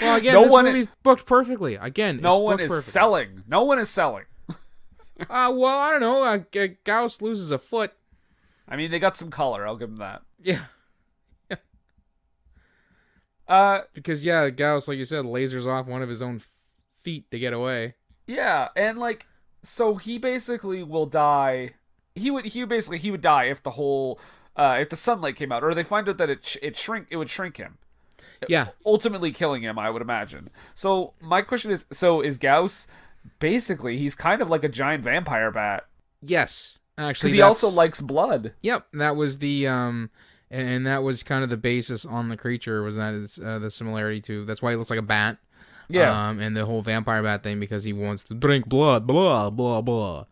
Well, again, No this one- movie's booked perfectly. Again, No it's one booked is perfectly. selling. No one is selling. Well, I don't know. Gyaos loses a foot. I mean, they got some color. I'll give them that. Yeah. Because, yeah, Gyaos, like you said, lasers off one of his own feet to get away. Yeah, and like, so he basically will die. He would die if the whole if the sunlight came out, or they find out that it would shrink him. Yeah. Ultimately killing him, I would imagine. So my question is, is Gyaos basically, he's kind of like a giant vampire bat, Yes. Actually, because he also likes blood. Yep, that was the and that was kind of the basis on the creature, was that it's the similarity to, that's why he looks like a bat. Yeah. And the whole vampire bat thing, because he wants to drink blood, blah blah blah.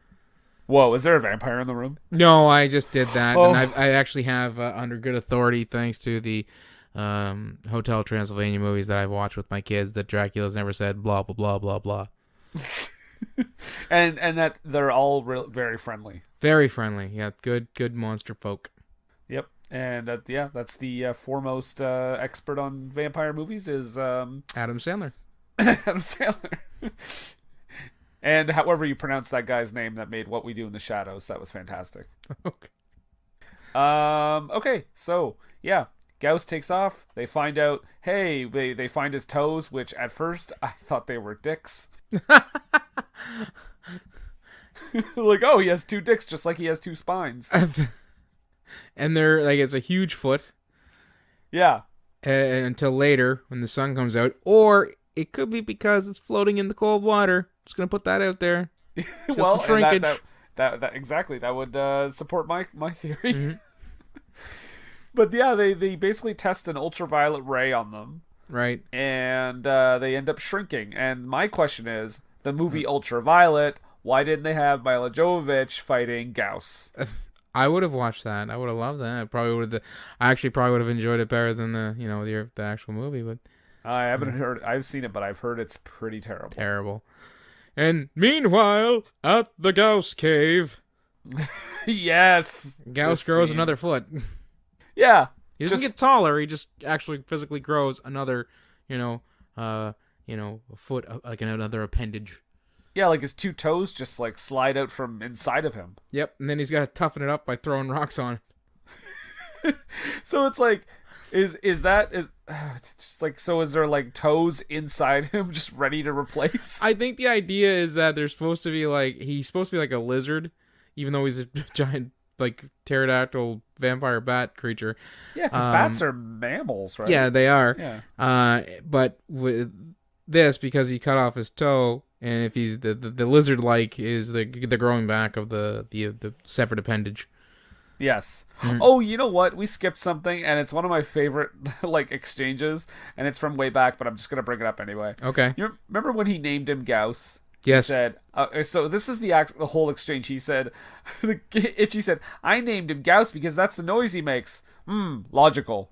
Whoa, is there a vampire in the room? No, I just did that, Oh. and I actually have under good authority, thanks to the Hotel Transylvania movies that I've watched with my kids, that Dracula's never said blah blah blah blah blah. and that they're all very friendly. Very friendly. Yeah, good monster folk. Yep. And that's the foremost expert on vampire movies is Adam Sandler. Adam Sandler. And however you pronounce that guy's name that made What We Do in the Shadows, that was fantastic. Okay. Okay, so yeah, Gyaos takes off. They find out, hey, they find his toes, which at first I thought they were dicks. Like, oh, he has 2 dicks just like he has 2 spines. And they're like, it's a huge foot. Yeah. Until later when the sun comes out, or it could be because it's floating in the cold water. Just gonna put that out there. Well, some shrinkage. And that exactly, that would support my theory. Mm-hmm. But yeah, they basically test an ultraviolet ray on them, Right. and they end up shrinking. And my question is, the movie Ultraviolet, why didn't they have Mila Jovovich fighting Gyaos? I would have watched that. I would have loved that. I actually probably would have enjoyed it better than the actual movie, but I haven't heard. I've seen it, but I've heard it's pretty terrible. terrible. And meanwhile, at the Gyaos cave, Yes, Gyaos this grows scene. another foot. Yeah, He doesn't get taller. He just actually physically grows another, a foot, like another appendage. yeah, like his 2 toes just like slide out from inside of him. Yep. And then he's got to toughen it up by throwing rocks on it. So it's like, is it's just like, so is there like toes inside him just ready to replace? I think the idea is that he's supposed to be like a lizard, even though he's a giant like pterodactyl vampire bat creature. Yeah, because bats are mammals, right? Yeah, they are. Yeah. But with this, because he cut off his toe, and if he's the lizard like is the growing back of the separate appendage. Yes. Oh, you know what? We skipped something, and it's one of my favorite like exchanges, and it's from way back, but I'm just gonna bring it up anyway. Okay. You remember when he named him Gyaos? Yes. He said, so this is the whole exchange. He said, Itchy said, I named him Gyaos because that's the noise he makes. Logical.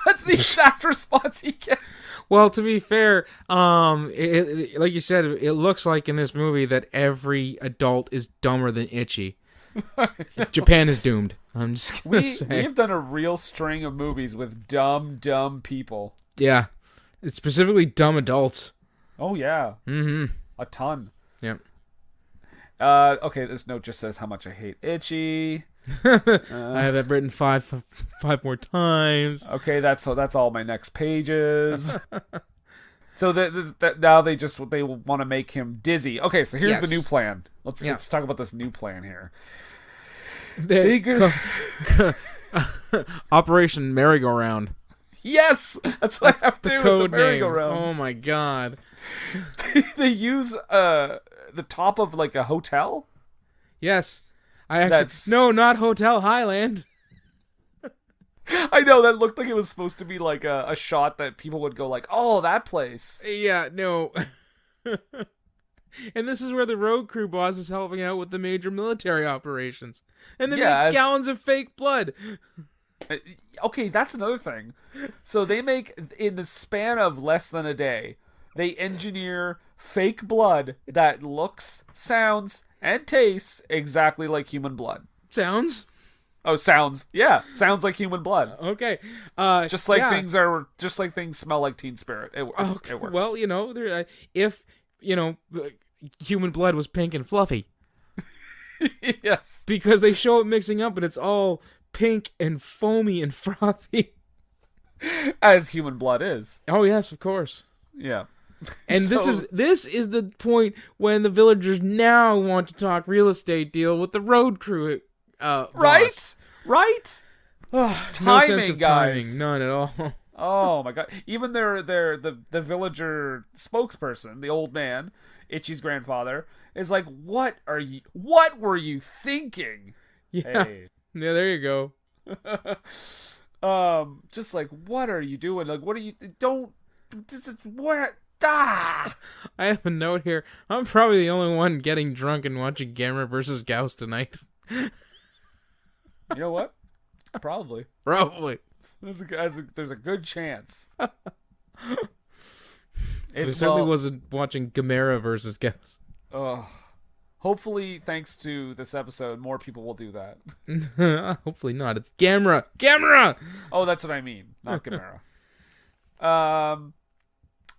That's the exact response he gets. Well, to be fair, like you said, it looks like in this movie that every adult is dumber than Itchy. Japan is doomed. I'm just gonna say. We've done a real string of movies with dumb people. Yeah. It's specifically dumb adults. Oh, yeah. Mm-hmm. A ton. Yep. Okay, this note just says how much I hate Itchy. I have that written five more times. Okay, that's all my next pages. So now they want to make him dizzy. Okay, so here's the new plan. Let's talk about this new plan here. Operation Merry-Go-Round. Yes, that's what I have to do. It's a Code name. merry-go-round. Oh my god. They use the top of like a hotel. Yes. No, not Hotel Highland. I know, that looked like it was supposed to be like a shot that people would go like, oh, that place. Yeah, no. And this is where the road crew boss is helping out with the major military operations. And they make gallons of fake blood. Okay, that's another thing. So they make, in the span of less than a day, they engineer fake blood that looks, sounds, and tastes exactly like human blood. Sounds? Oh, sounds. Yeah, sounds like human blood. Okay. Just like things smell like Teen Spirit. It works. Well, if human blood was pink and fluffy. Yes. Because they show it mixing up and it's all pink and foamy and frothy. As human blood is. Oh yes, of course. Yeah. And this is the point when the villagers now want to talk real estate deal with the road crew. Right? Oh, timing, no sense of guys. timing, none at all. Oh my god! Even the villager spokesperson, the old man, Itchy's grandfather, is like, What were you thinking? Yeah. Hey. Yeah, there you go. Just like, what are you doing? Like, what are you? Don't. This is where. Ah! I have a note here. I'm probably the only one getting drunk and watching Gamera versus Gyaos tonight. You know what? Probably. There's a good chance. I certainly wasn't watching Gamera versus Gyaos. Ugh. Hopefully, thanks to this episode, more people will do that. Hopefully not. It's Gamera. Oh, that's what I mean, not Gamera.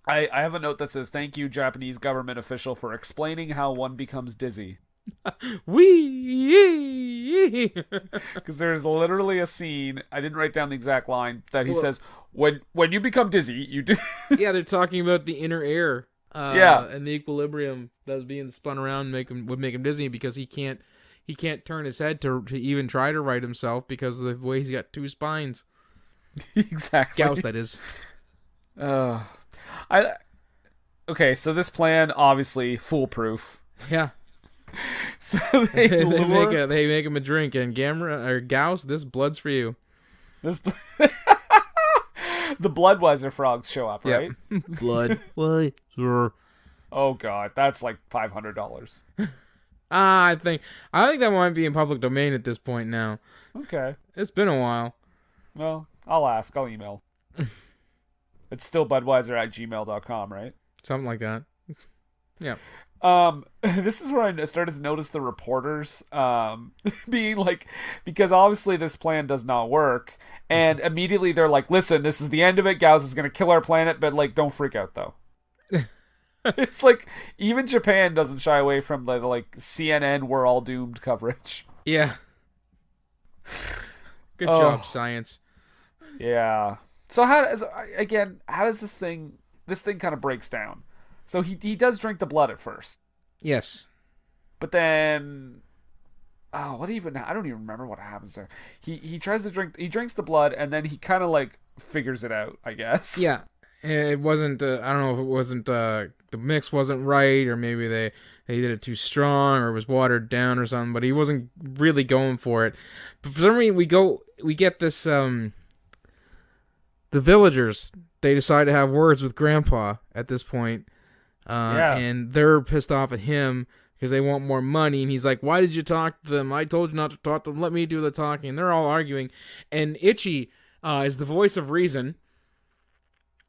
I have a note that says, "Thank you, Japanese government official, for explaining how one becomes dizzy." Wee. Because there's literally a scene, I didn't write down the exact line, that he says, when you become dizzy, you do. Yeah, they're talking about the inner air. Yeah. And the equilibrium that's being spun around would make him dizzy because he can't turn his head to even try to right himself because of the way he's got two spines. Exactly. Gyaos, that is. Okay, so this plan obviously foolproof. Yeah. So they make him a drink, and Gyaos, this blood's for you. the Bloodweiser frogs show up, right? Yep. Blood. Why, sir? Oh god, that's like $500. I think that might be in public domain at this point now. Okay. It's been a while. Well, I'll ask. I'll email. It's still budweiser@gmail.com, right? Something like that. Yeah. This is where I started to notice the reporters being like, because obviously this plan does not work, and immediately they're like, listen, this is the end of it, Gyaos is gonna kill our planet, but like, don't freak out though. It's like, even Japan doesn't shy away from the like CNN we're all doomed coverage. Yeah. Good job, science. Yeah. So how does this thing kind of breaks down? So he does drink the blood at first. Yes. But then, I don't even remember what happens there. He tries to drinks the blood, and then he kind of like figures it out, I guess. Yeah. It wasn't, I don't know if it wasn't, the mix wasn't right, or maybe they did it too strong, or it was watered down or something, but he wasn't really going for it. But for some reason, we get this, the villagers, they decide to have words with Grandpa at this point. And they're pissed off at him because they want more money, and he's like, why did you talk to them? I told you not to talk to them. Let me do the talking. And they're all arguing, and Ichi is the voice of reason,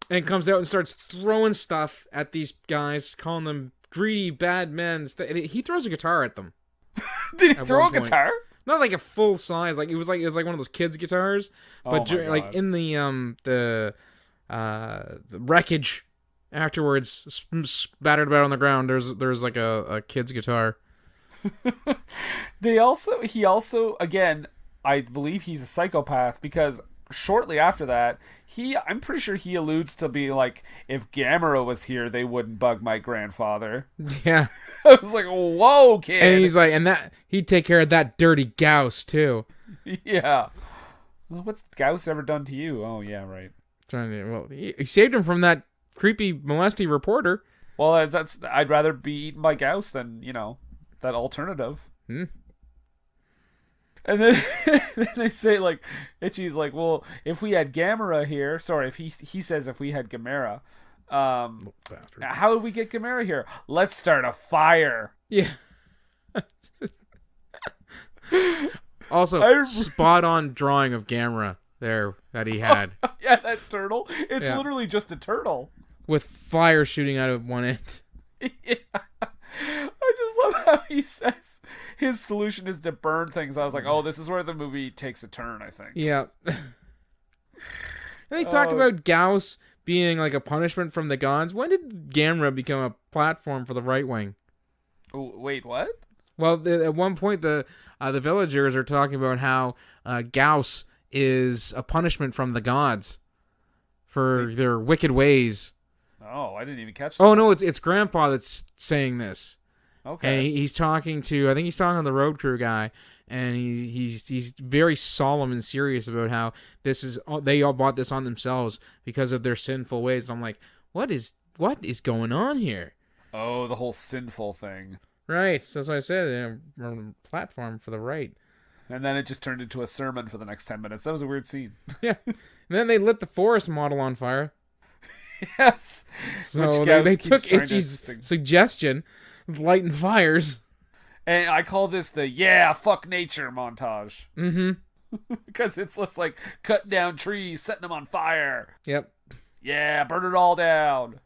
and comes out and starts throwing stuff at these guys, calling them greedy bad men. He throws a guitar at them. Did he throw a guitar? Not like a full size, like it was like one of those kids' guitars, but like in the wreckage afterwards, spattered about on the ground, there's like a kid's guitar. He also again, I believe he's a psychopath, because shortly after that, I'm pretty sure he alludes to be like, if Gamera was here, they wouldn't bug my grandfather. Yeah. I was like, whoa, kid. And he's like, and that he'd take care of that dirty Gyaos too. Yeah. Well, what's Gyaos ever done to you? Oh yeah, right. He saved him from that creepy molesty reporter. Well, I'd rather be eaten by Gyaos than, that alternative. And then they say, like, Ichi's like, well, if we had Gamera here, sorry, if he says if we had Gamera, how would we get Gamera here? Let's start a fire. Yeah. Also, spot on drawing of Gamera there that he had. Yeah, that turtle. It's literally just a turtle with fire shooting out of one end. Yeah. I just love how he says his solution is to burn things. I was like, oh, this is where the movie takes a turn, I think. Yeah. And they talk about Gyaos being like a punishment from the gods. When did Gamera become a platform for the right wing? Wait, what? Well, at one point, the villagers are talking about how Gyaos is a punishment from the gods for their wicked ways. Oh, I didn't even catch that. Oh, no, it's Grandpa that's saying this. Okay. And he's talking to, I think he's talking to the road crew guy, and he's very solemn and serious about how they all bought this on themselves because of their sinful ways. And I'm like, what is going on here? Oh, the whole sinful thing. Right. So that's what I said. Platform for the right. And then it just turned into a sermon for the next 10 minutes. That was a weird scene. Yeah. And then they lit the forest model on fire. Yes. So they took Ichi's suggestion of lighting fires. And I call this the fuck nature montage. Mm-hmm. Because it's just like cutting down trees, setting them on fire. Yep. Yeah, burn it all down.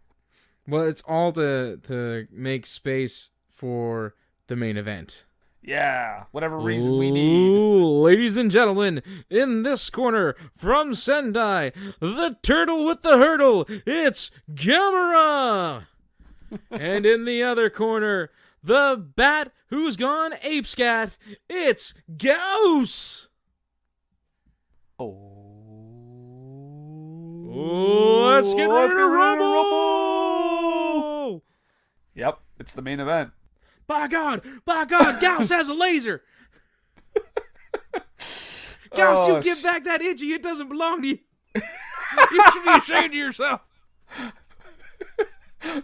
Well, it's all to make space for the main event. Yeah, whatever reason we need. Ooh, ladies and gentlemen, in this corner from Sendai, the turtle with the hurdle, it's Gamera! And in the other corner, the bat who's gone apescat, it's Gyaos! Let's get ready to rumble! Yep, it's the main event. By God, Gyaos has a laser! Gyaos, you give back that Itchy, it doesn't belong to you. You should be ashamed of yourself.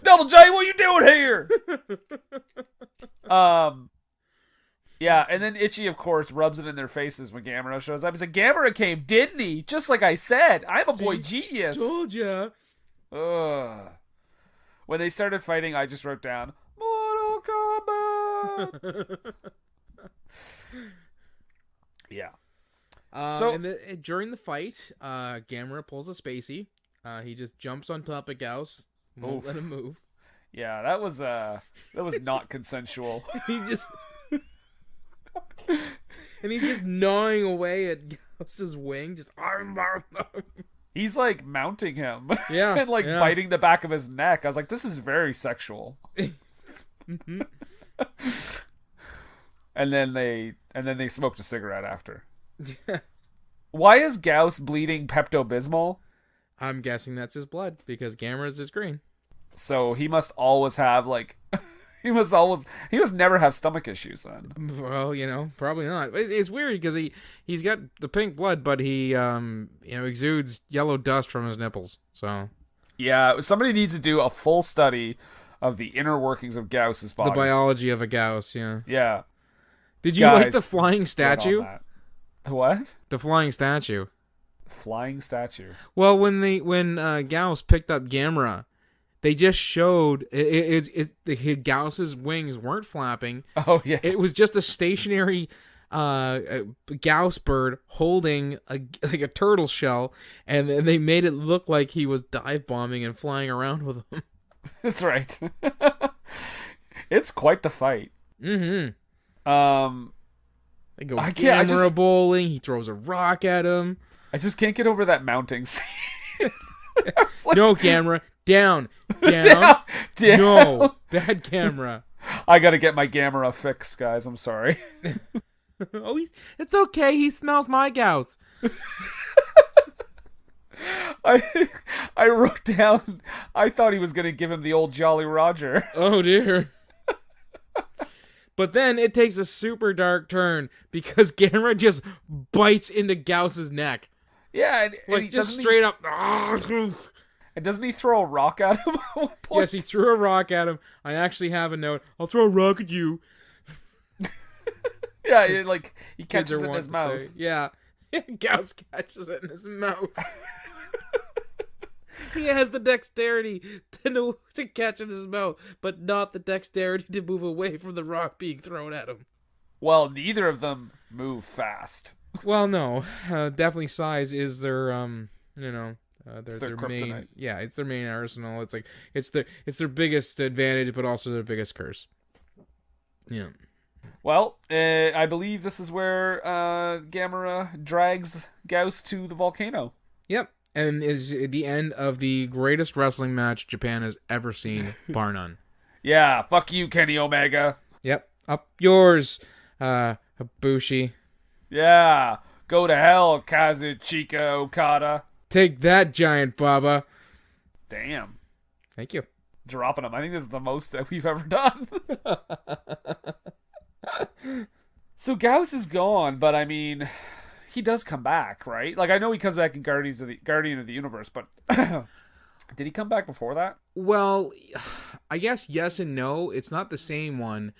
Double J, what you doing here? Yeah, and then Itchy, of course, rubs it in their faces when Gamera shows up. He said, Gamera came, didn't he? Just like I said. I'm a boy genius. Told ya. Ugh. When they started fighting, I just wrote down, Mortal Kombat! Yeah. During the fight, Gamera pulls a spacey. He just jumps on top of Gyaos. Won't let him move. Yeah, that was not consensual. He's just gnawing away at Gyaos' wing. Just he's like mounting him. Yeah. And like biting the back of his neck. I was like, this is very sexual. Mm-hmm. And then they smoked a cigarette after. Why is Gyaos bleeding Pepto-Bismol? I'm guessing that's his blood because Gamera's is green. So he must always have like he must never have stomach issues then. Well, probably not. It's weird because he's got the pink blood, but he exudes yellow dust from his nipples. So yeah, somebody needs to do a full study of the inner workings of Gyaos' body. The biology of a Gyaos, yeah. Yeah. Did you like the flying statue? The what? The flying statue. Flying statue. Well, when Gyaos picked up Gamera, they just showed Gyaos' wings weren't flapping. Oh yeah. It was just a stationary Gyaos bird holding a turtle shell, and they made it look like he was dive bombing and flying around with them. That's right. It's quite the fight. Mm-hmm. They go Gamera bowling. He throws a rock at him. I just can't get over that mounting scene. Like, no, Gamera. Down. Down. No. Bad Gamera. I gotta get my Gamera fixed, guys. I'm sorry. It's okay. He smells my Gyaos. I wrote down, I thought he was gonna give him the old Jolly Roger. Oh, dear. But then it takes a super dark turn because Gamera just bites into Gyaos' neck. Yeah, and just straight up. And doesn't he throw a rock at him at one point? Yes, he threw a rock at him. I actually have a note. I'll throw a rock at you. Yeah, he catches it in his mouth. Yeah, Gyaos catches it in his mouth. He has the dexterity to catch it in his mouth, but not the dexterity to move away from the rock being thrown at him. Well, neither of them move fast. Well, no, definitely size is their their main. Yeah, it's their main arsenal. It's like it's their biggest advantage, but also their biggest curse. Yeah. Well, I believe this is where Gamera drags Gyaos to the volcano. Yep. And is the end of the greatest wrestling match Japan has ever seen, bar none. Yeah, fuck you, Kenny Omega. Yep, up yours, Ibushi. Yeah, go to hell, Kazuchika Okada. Take that, Giant Baba. Damn. Thank you. Dropping him. I think this is the most that we've ever done. So Gyaos is gone, but I mean, he does come back, right? Like, I know he comes back in Guardian of the Universe, but did he come back before that? Well, I guess yes and no. It's not the same one.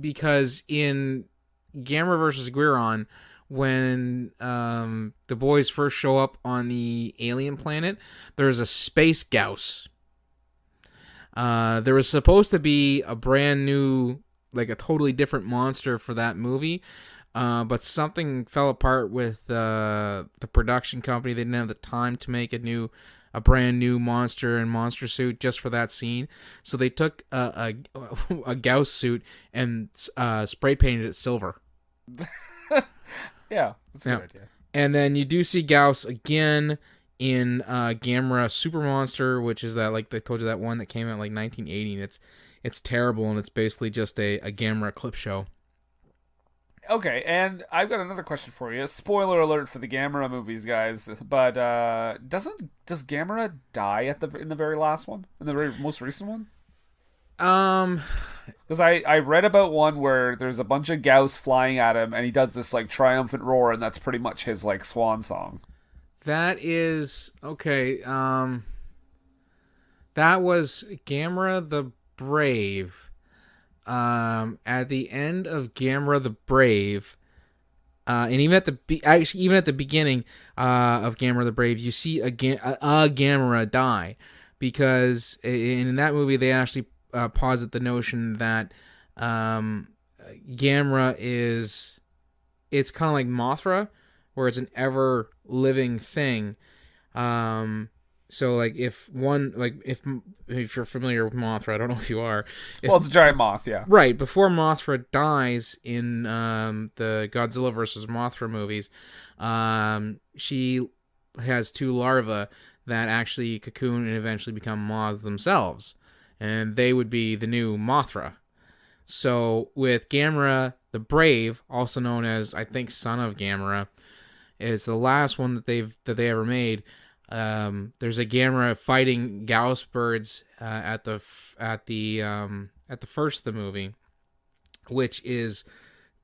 Because in Gamera versus Guiron, when the boys first show up on the alien planet, there's a space Gyaos. There was supposed to be a brand new, like a totally different monster for that movie, but something fell apart with the production company. They didn't have the time to make a new a brand new monster and monster suit just for that scene. So they took a Gyaos suit and spray painted it silver. Yeah, that's a good idea. And then you do see Gyaos again in Gamera Super Monster, which is that, like I told you, that one that came out like 1980. And it's terrible, and it's basically just a Gamera clip show. Okay, and I've got another question for you. Spoiler alert for the Gamera movies, guys. But does Gamera die in the very last one, in the very most recent one? Because I read about one where there's a bunch of Gyaos flying at him, and he does this like triumphant roar, and that's pretty much his like swan song. That is okay. That was Gamera the Brave. At the end of Gamera the Brave, and even at the beginning of Gamera the Brave, you see a Gamera die, because in that movie they actually posit the notion that Gamera it's kind of like Mothra, where it's an ever living thing. So like if you're familiar with Mothra, I don't know if you are. It's a giant moth, yeah. Right, before Mothra dies in the Godzilla vs. Mothra movies, she has 2 larvae that actually cocoon and eventually become moths themselves. And they would be the new Mothra. So with Gamera the Brave, also known as, I think, Son of Gamera, it's the last one that they ever made. There's a Gamera fighting Gyaos birds at the first of the movie, which is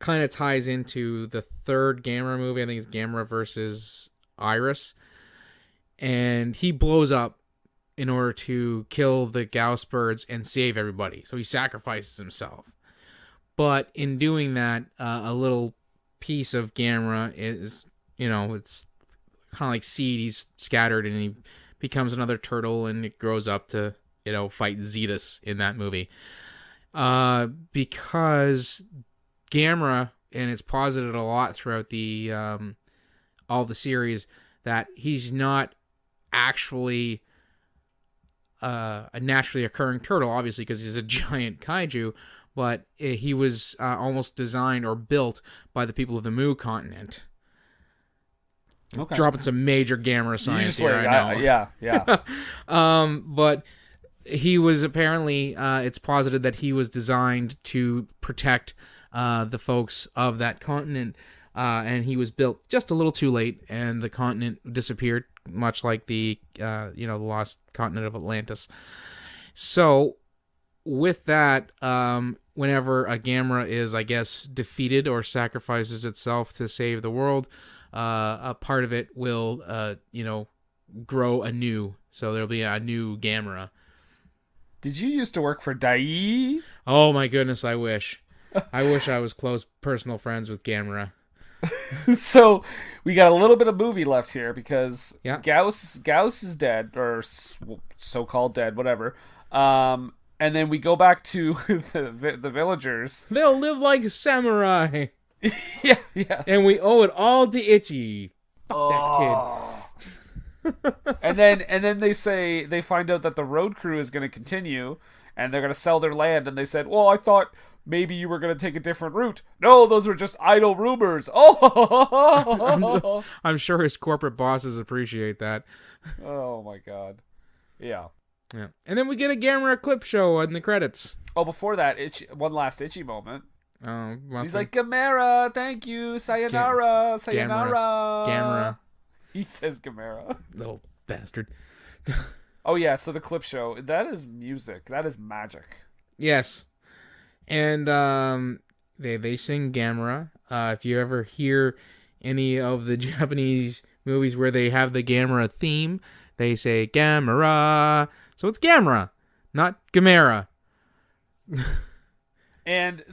kind of ties into the third Gamera movie. I think it's Gamera versus Iris, and he blows up in order to kill the Gyaos birds and save everybody. So he sacrifices himself. But in doing that, a little piece of Gamera is, it's kind of like seed. He's scattered and he becomes another turtle, and it grows up to, fight Zetus in that movie. Because Gamera, and it's posited a lot throughout the all the series, that he's not actually a naturally occurring turtle, obviously, because he's a giant kaiju, but he was almost designed or built by the people of the Mu continent. Okay. Dropping some major Gamera science here, I know. Yeah. But he was apparently, it's posited that he was designed to protect the folks of that continent, and he was built just a little too late, and the continent disappeared, much like the lost continent of Atlantis. So, with that, whenever a Gamera is, I guess, defeated or sacrifices itself to save the world, a part of it will, grow anew. So there'll be a new Gamera. Did you used to work for Dai? Oh my goodness, I wish. I wish I was close personal friends with Gamera. So we got a little bit of movie left here, because Gyaos is dead, or so-called dead, whatever. And then we go back to the villagers. They'll live like samurai. Yeah, yes. And we owe it all to Ichi. Fuck that kid. and then they find out that the road crew is going to continue, and they're going to sell their land, and they said, well, I thought maybe you were going to take a different route. No, those were just idle rumors. Oh, I'm sure his corporate bosses appreciate that. Oh my god. Yeah. And then we get a Gamera clip show in the credits. Oh, before that, one last Itchy moment. Oh, he's like, Gamera, thank you, sayonara, sayonara. Gamera. He says Gamera. Little bastard. Oh yeah, so the clip show, that is music. That is magic. Yes. And they sing Gamera. If you ever hear any of the Japanese movies where they have the Gamera theme, they say Gamera. So it's Gamera, not Gamera. And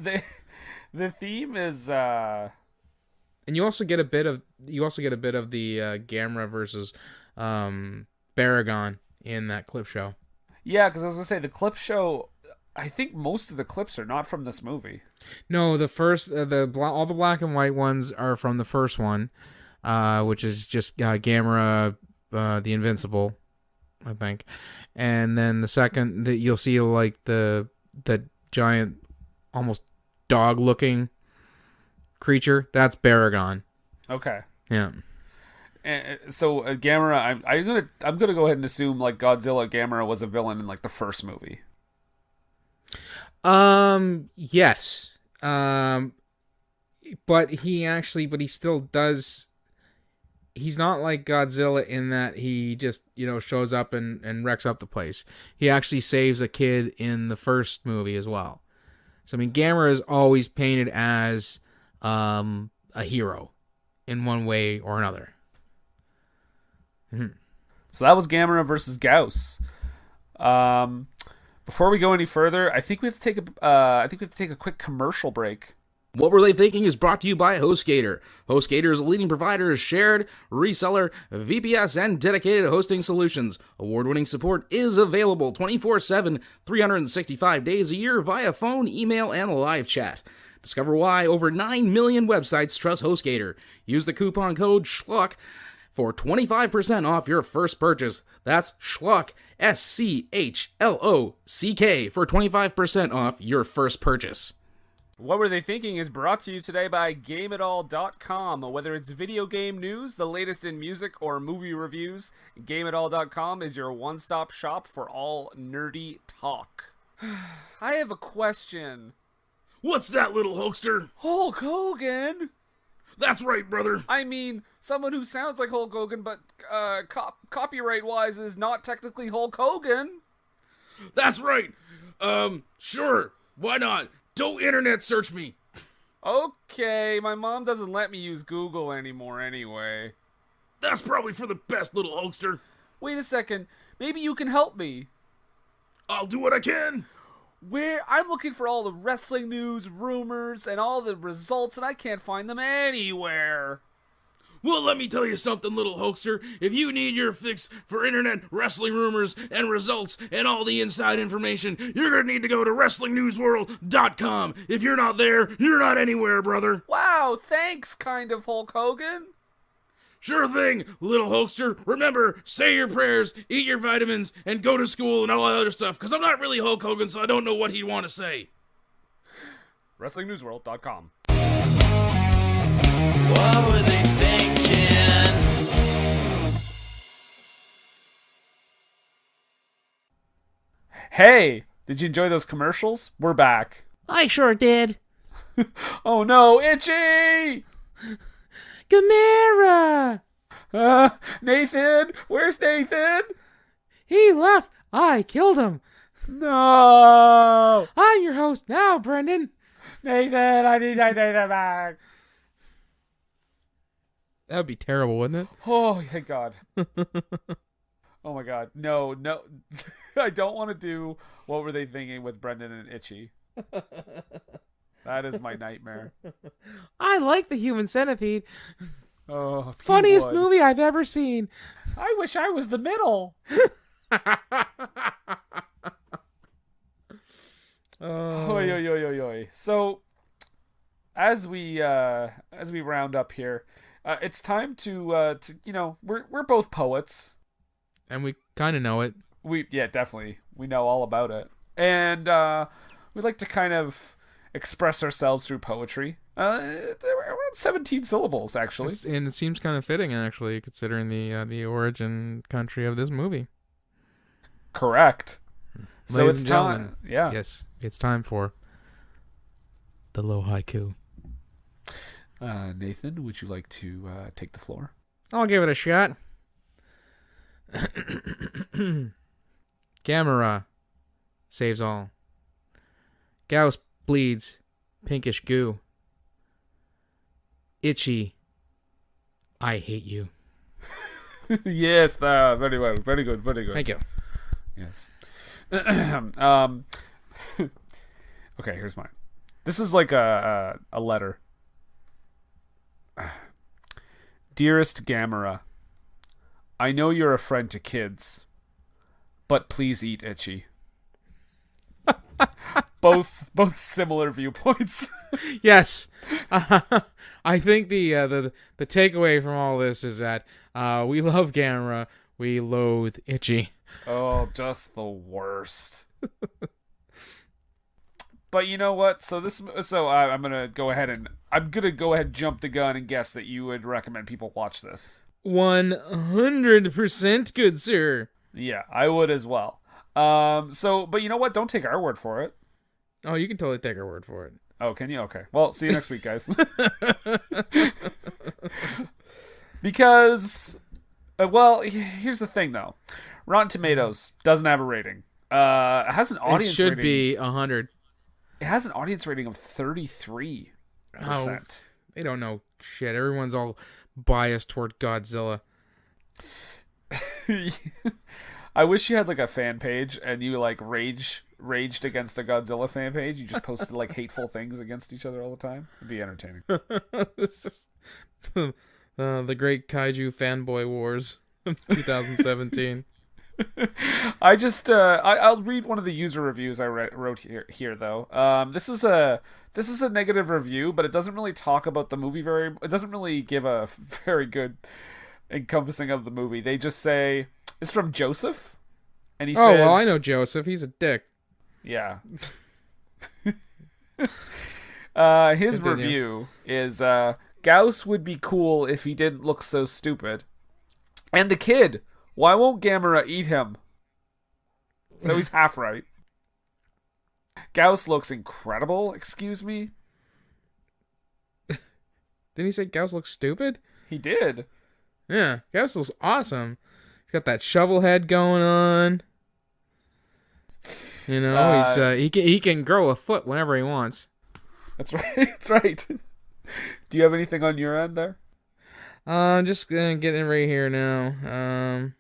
the theme is and you also get a bit of the Gamera versus Baragon in that clip show. Yeah, because I was gonna say the clip show, I think most of the clips are not from this movie. No, the first all the black and white ones are from the first one, which is just Gamera the Invincible. I think. And then the second that you'll see like the giant, almost dog-looking creature. That's Baragon. Okay. Yeah. So Gamera, I'm gonna go ahead and assume like Godzilla Gamera was a villain in like the first movie. Yes. But he still does. He's not like Godzilla in that he just, shows up and wrecks up the place. He actually saves a kid in the first movie as well. So, I mean, Gamera is always painted as a hero in one way or another. Mm-hmm. So that was Gamera versus Gyaos. Before we go any further, I think we have to take a quick commercial break. What Were They Thinking is brought to you by HostGator. HostGator is a leading provider of shared, reseller, VPS, and dedicated hosting solutions. Award-winning support is available 24/7, 365 days a year via phone, email, and live chat. Discover why over 9 million websites trust HostGator. Use the coupon code SCHLUCK for 25% off your first purchase. That's SCHLUCK, SCHLOCK, for 25% off your first purchase. What Were They Thinking is brought to you today by GameItAll.com. Whether it's video game news, the latest in music, or movie reviews, GameItAll.com is your one-stop shop for all nerdy talk. I have a question. What's that, little hoaxer? Hulk Hogan? That's right, brother. I mean, someone who sounds like Hulk Hogan, but copyright-wise is not technically Hulk Hogan. That's right. Sure. Why not? Don't internet search me. Okay, my mom doesn't let me use Google anymore anyway. That's probably for the best, little hoaxer. Wait a second. Maybe you can help me. I'll do what I can. I'm looking for all the wrestling news, rumors, and all the results, and I can't find them anywhere. Well, let me tell you something, little hoaxer. If you need your fix for internet wrestling rumors and results and all the inside information, you're going to need to go to WrestlingNewsWorld.com. If you're not there, you're not anywhere, brother. Wow, thanks, kind of Hulk Hogan. Sure thing, little hoaxer. Remember, say your prayers, eat your vitamins, and go to school and all that other stuff, because I'm not really Hulk Hogan, so I don't know what he'd want to say. WrestlingNewsWorld.com. What were they thinking? Hey, did you enjoy those commercials? We're back. I sure did. Oh no, Itchy! Gamera! Nathan? Where's Nathan? He left. I killed him. No! I'm your host now, Brendan. Nathan, I need Nathan back. That would be terrible, wouldn't it? Oh, thank God. Oh my God. No. I don't want to do What Were They Thinking with Brendan and Itchy. That is my nightmare. I like the Human Centipede. Oh, funniest movie I've ever seen. I wish I was the middle. Oy, oy, oy, oy, oy. So, as we round up here, it's time to we're both poets, and we kind of know it. Definitely we know all about it, and we like to kind of express ourselves through poetry. Around 17 syllables, actually. And it seems kind of fitting, actually, considering the origin country of this movie. Correct. So Ladies it's and time. gentlemen, Yeah. Yes, it's time for the low haiku. Nathan, would you like to take the floor? I'll give it a shot. Gamera saves all. Gyaos bleeds pinkish goo. Itchy, I hate you. Yes, very well, very good, very good. Thank you. Yes. Okay, here's mine. This is like a letter. Dearest Gamera, I know you're a friend to kids, but please eat Itchy. both similar viewpoints. Yes. I think the takeaway from all this is that we love Gamera, we loathe Itchy. Oh, just the worst. But you know what? I'm gonna go ahead and jump the gun and guess that you would recommend people watch this. 100% good, sir. Yeah, I would as well. But you know what? Don't take our word for it. Oh, you can totally take our word for it. Oh, can you? Okay. Well, see you next week, guys. Because, here's the thing, though. Rotten Tomatoes doesn't have a rating. It has an audience It should rating. be 100. It has an audience rating of 33%. Oh, they don't know shit. Everyone's all biased toward Godzilla. I wish you had like a fan page and you like raged against a Godzilla fan page. You just posted like hateful things against each other all the time. It'd be entertaining. This is the great Kaiju fanboy wars of 2017. I'll read one of the user reviews I wrote here though. This is a negative review, but it doesn't really talk about the movie it doesn't really give a very good encompassing of the movie. They just say it's from Joseph, and he says, "Oh, well, I know Joseph. He's a dick." Yeah. His review is Gyaos would be cool if he didn't look so stupid. And the kid, why won't Gamera eat him? So he's half right. Gyaos looks incredible, excuse me. Didn't he say Gyaos looks stupid? He did. Yeah, Gyaos looks awesome. He's got that shovel head going on. You know, he can grow a foot whenever he wants. That's right. That's right. Do you have anything on your end there? I'm just gonna get in right here now.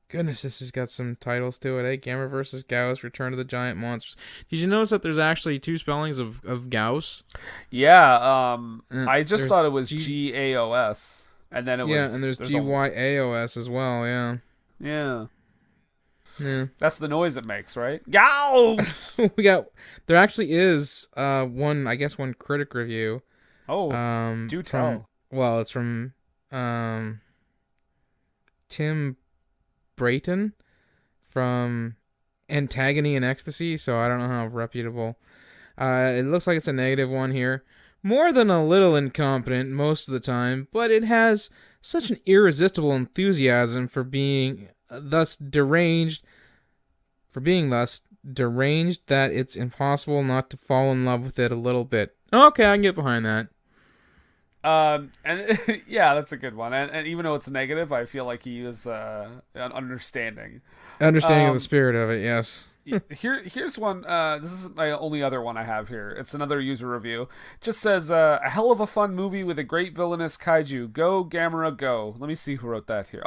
Goodness, this has got some titles to it. Gamera vs. Gyaos, Return to the Giant Monsters. Did you notice that there's actually two spellings of Gyaos? Yeah. I just thought it was Gaos, and then it was. Yeah, and there's Gyaos as well. Yeah. Yeah. Yeah. That's the noise it makes, right? Gyaos! There actually is one critic review. Oh, do tell. It's from Tim Brayton from Antagony and Ecstasy, so I don't know how reputable. It looks like it's a negative one here. More than a little incompetent most of the time, but it has such an irresistible enthusiasm for being thus deranged that it's impossible not to fall in love with it a little bit. Okay, I can get behind that. And yeah, that's a good one. And even though it's negative, I feel like he is understanding of the spirit of it. Yes. Here's one. This is my only other one I have here. It's another user review. It just says a hell of a fun movie with a great villainous kaiju. Go Gamera, go. Let me see who wrote that here.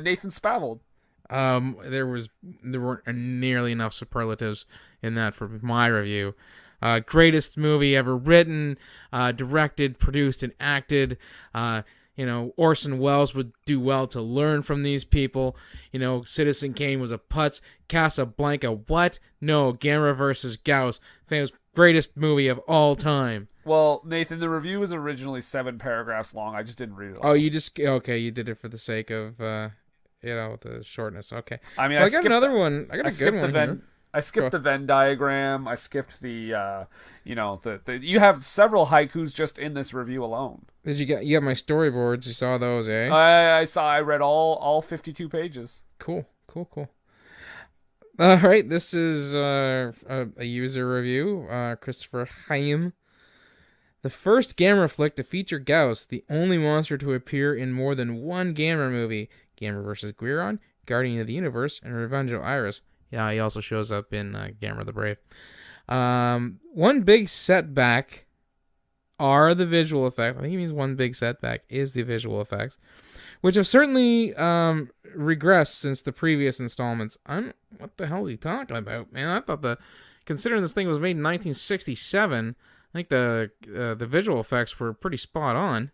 Nathan Spaveled. There weren't nearly enough superlatives in that for my review. Greatest movie ever written, directed, produced, and acted. Orson Welles would do well to learn from these people. Citizen Kane was a putz. Casablanca, what? No, Gamera vs. Gyaos. I think it was greatest movie of all time. Well, Nathan, the review was originally 7 paragraphs long. I just didn't read it all. Oh, you did it for the sake of, the shortness. Okay. I mean, I got another one. I got a good one here. I skipped the Venn diagram. I skipped the, you have several haikus just in this review alone. You got my storyboards. You saw those, eh? I read all 52 pages. Cool. All right, this is a user review. Christopher Haim. The first Gamera flick to feature Gyaos, the only monster to appear in more than one Gamera movie. Gamera vs. Guiron, Guardian of the Universe, and Revenge of Iris. Yeah, he also shows up in Gamera the Brave. One big setback are the visual effects. I think he means one big setback is the visual effects, which have certainly regressed since the previous installments. What the hell is he talking about, man? I thought considering this thing was made in 1967, I think the visual effects were pretty spot on.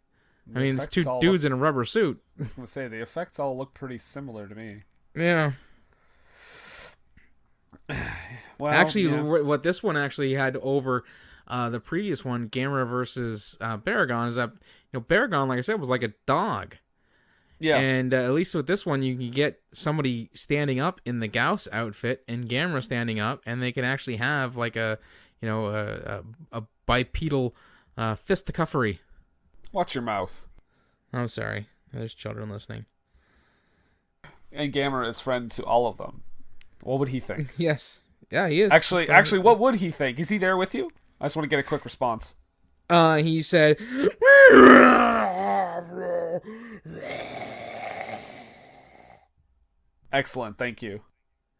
I mean, it's two dudes in a rubber suit. I was going to say, the effects all look pretty similar to me. Yeah. Well, actually, what this one actually had over the previous one, Gamera versus Baragon, is that Baragon, like I said, was like a dog. Yeah. And at least with this one, you can get somebody standing up in the Gyaos outfit and Gamera standing up, and they can actually have like a bipedal fisticuffery. Watch your mouth. I'm sorry. There's children listening. And Gamera is friend to all of them. What would he think? Yes. Yeah, he is. Actually, what would he think? Is he there with you? I just want to get a quick response. He said... Excellent, thank you.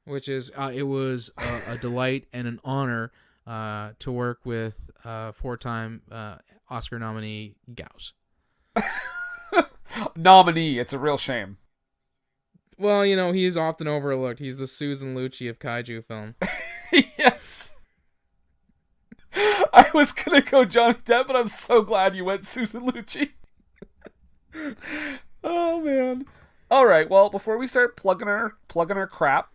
Which is, it was a delight and an honor to work with four-time Oscar nominee Gyaos. Nominee, it's a real shame. Well, he is often overlooked. He's the Susan Lucci of kaiju film. Yes. I was gonna go Johnny Depp, but I'm so glad you went Susan Lucci. Oh man. All right. Well, before we start plugging our crap,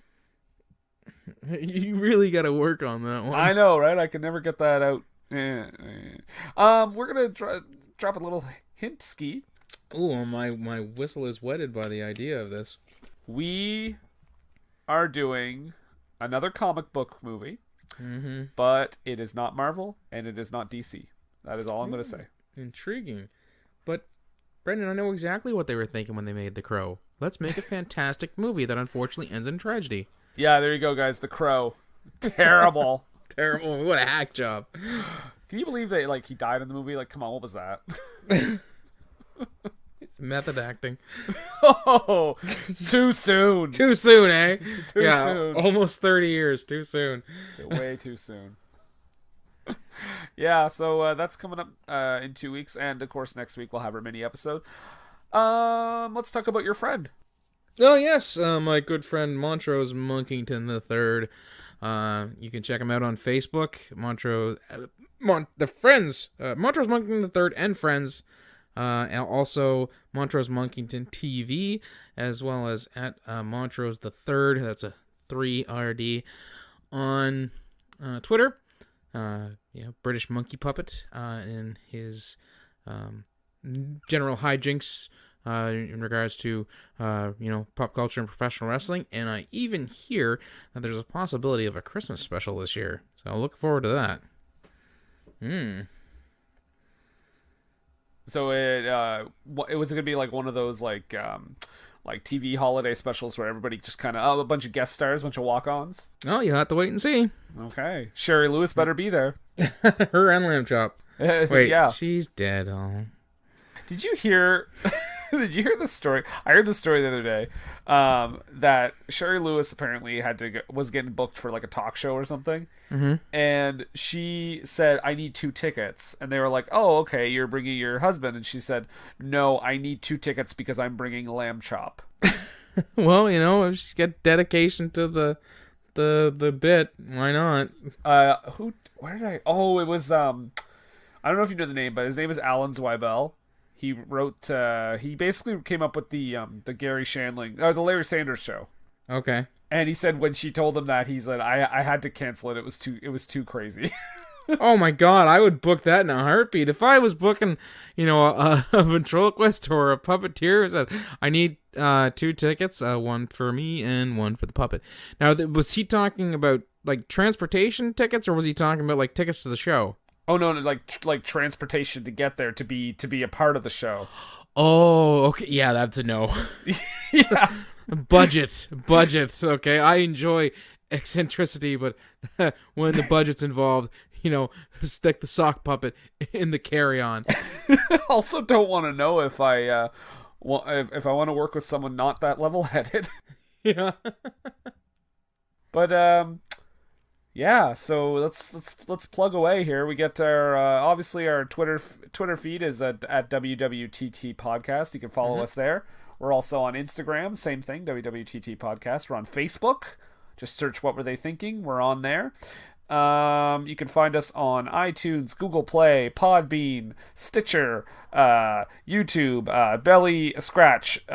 you really got to work on that one. I know, right? I can never get that out. We're gonna drop a little hint ski. Ooh, my whistle is wetted by the idea of this. We are doing another comic book movie, Mm-hmm. but it is not Marvel and it is not DC. That is all I'm going to say. Intriguing. But, Brendan, I know exactly what they were thinking when they made The Crow. Let's make a fantastic movie that unfortunately ends in tragedy. Yeah, there you go, guys. The Crow. Terrible. Terrible. What a hack job. Can you believe that he died in the movie? Come on, what was that? It's method acting. Oh, too soon. Too soon, eh? Too soon. Almost 30 years. Too soon. Way too soon. Yeah, so that's coming up in 2 weeks, and of course next week we'll have our mini episode. Let's talk about your friend. Oh yes, my good friend Montrose Monkington III. You can check him out on Facebook, Montrose Monkington III and friends. And also Montrose Monkington TV, as well as at Montrose the Third. That's a 3RD on Twitter. British Monkey Puppet in his general hijinks in regards to pop culture and professional wrestling. And I even hear that there's a possibility of a Christmas special this year, so I'll look forward to that. So it was going to be one of those TV holiday specials where everybody just kind of a bunch of guest stars, a bunch of walk-ons. Oh, you'll have to wait and see. Okay, Sherry Lewis better be there. Her and Lamb Chop. Wait, yeah, she's dead. Oh. Did you hear? Did you hear the story? I heard the story the other day that Sherry Lewis apparently was getting booked for a talk show or something, and she said, "I need 2 tickets," and they were like, "Oh, okay, you're bringing your husband," and she said, "No, I need 2 tickets because I'm bringing Lamb Chop." Well, if she's got dedication to the bit, why not? Where did I? Oh, it was I don't know if you know the name, but his name is Alan Zweibel. He wrote. He basically came up with the Gary Shandling or the Larry Sanders Show. Okay. And he said when she told him that, he said, I had to cancel it. It was too crazy. Oh my God, I would book that in a heartbeat. If I was booking, a ventriloquist or a puppeteer, said I need 2 tickets, one for me and one for the puppet. Now, was he talking about transportation tickets, or was he talking about tickets to the show? Oh no, like transportation to get there to be a part of the show. Oh, okay, yeah, that's a no. Yeah, budgets. Okay, I enjoy eccentricity, but when the budget's involved, stick the sock puppet in the carry-on. Also, don't want to know if I if I want to work with someone not that level-headed. Yeah, but yeah, so let's plug away here. We get our obviously our Twitter feed is at WWTT Podcast. You can follow us there. We're also on Instagram, same thing, WWTT Podcast. We're on Facebook. Just search What Were They Thinking. We're on there. You can find us on iTunes, Google Play, Podbean, Stitcher, YouTube, Belly Scratch,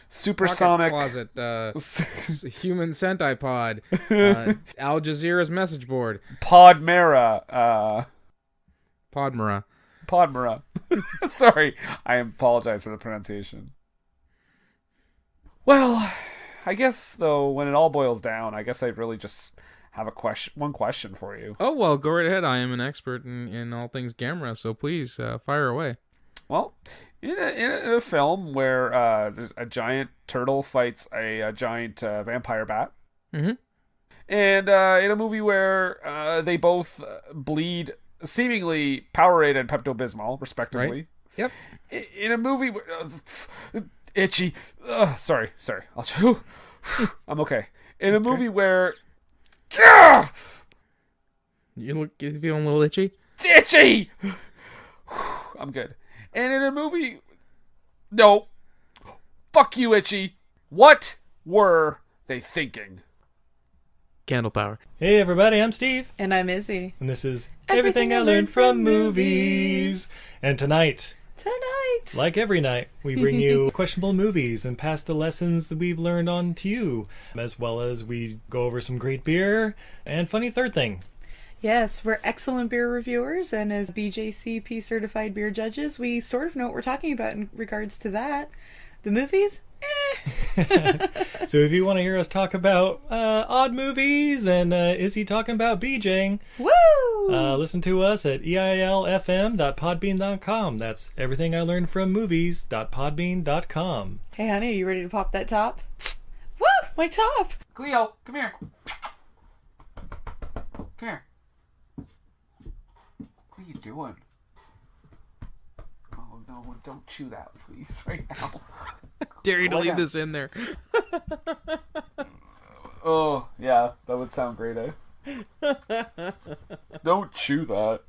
Supersonic Closet, Human Sentai Pod, Al Jazeera's message board, Podmera. Podmera. Sorry, I apologize for the pronunciation. Well, I guess though, when it all boils down, I guess I really just have one question for you. Oh, well, go right ahead. I am an expert in all things Gamera, so please fire away. Well, in a film where there's a giant turtle fights a giant vampire bat, Mm-hmm. and in a movie where they both bleed seemingly Powerade and Pepto-Bismol, respectively. Right. Yep. In a movie where... itchy. Sorry. I'll chew. I'm okay. In a movie where... You feeling a little itchy? Itchy! I'm good. And in a movie... No. Fuck you, Itchy. What were they thinking? Candle power. Hey everybody, I'm Steve. And I'm Izzy. And this is Everything I Learned from Movies. And tonight, like every night, we bring you questionable movies and pass the lessons that we've learned on to you, as well as we go over some great beer and funny third thing. Yes, we're excellent beer reviewers, and as BJCP certified beer judges, we sort of know what we're talking about in regards to that. The movies? So if you want to hear us talk about odd movies and Izzy talking about BJing, Woo! listen to us at eilfm.podbean.com. That's everything I learned from movies.podbean.com. Hey honey, are you ready to pop that top? Woo! My top! Cleo, come here. Come here. What are you doing? Oh no, don't chew that, please, right now. Dare you to Like leave a- this in there. Oh, yeah, that would sound great, eh? Don't chew that.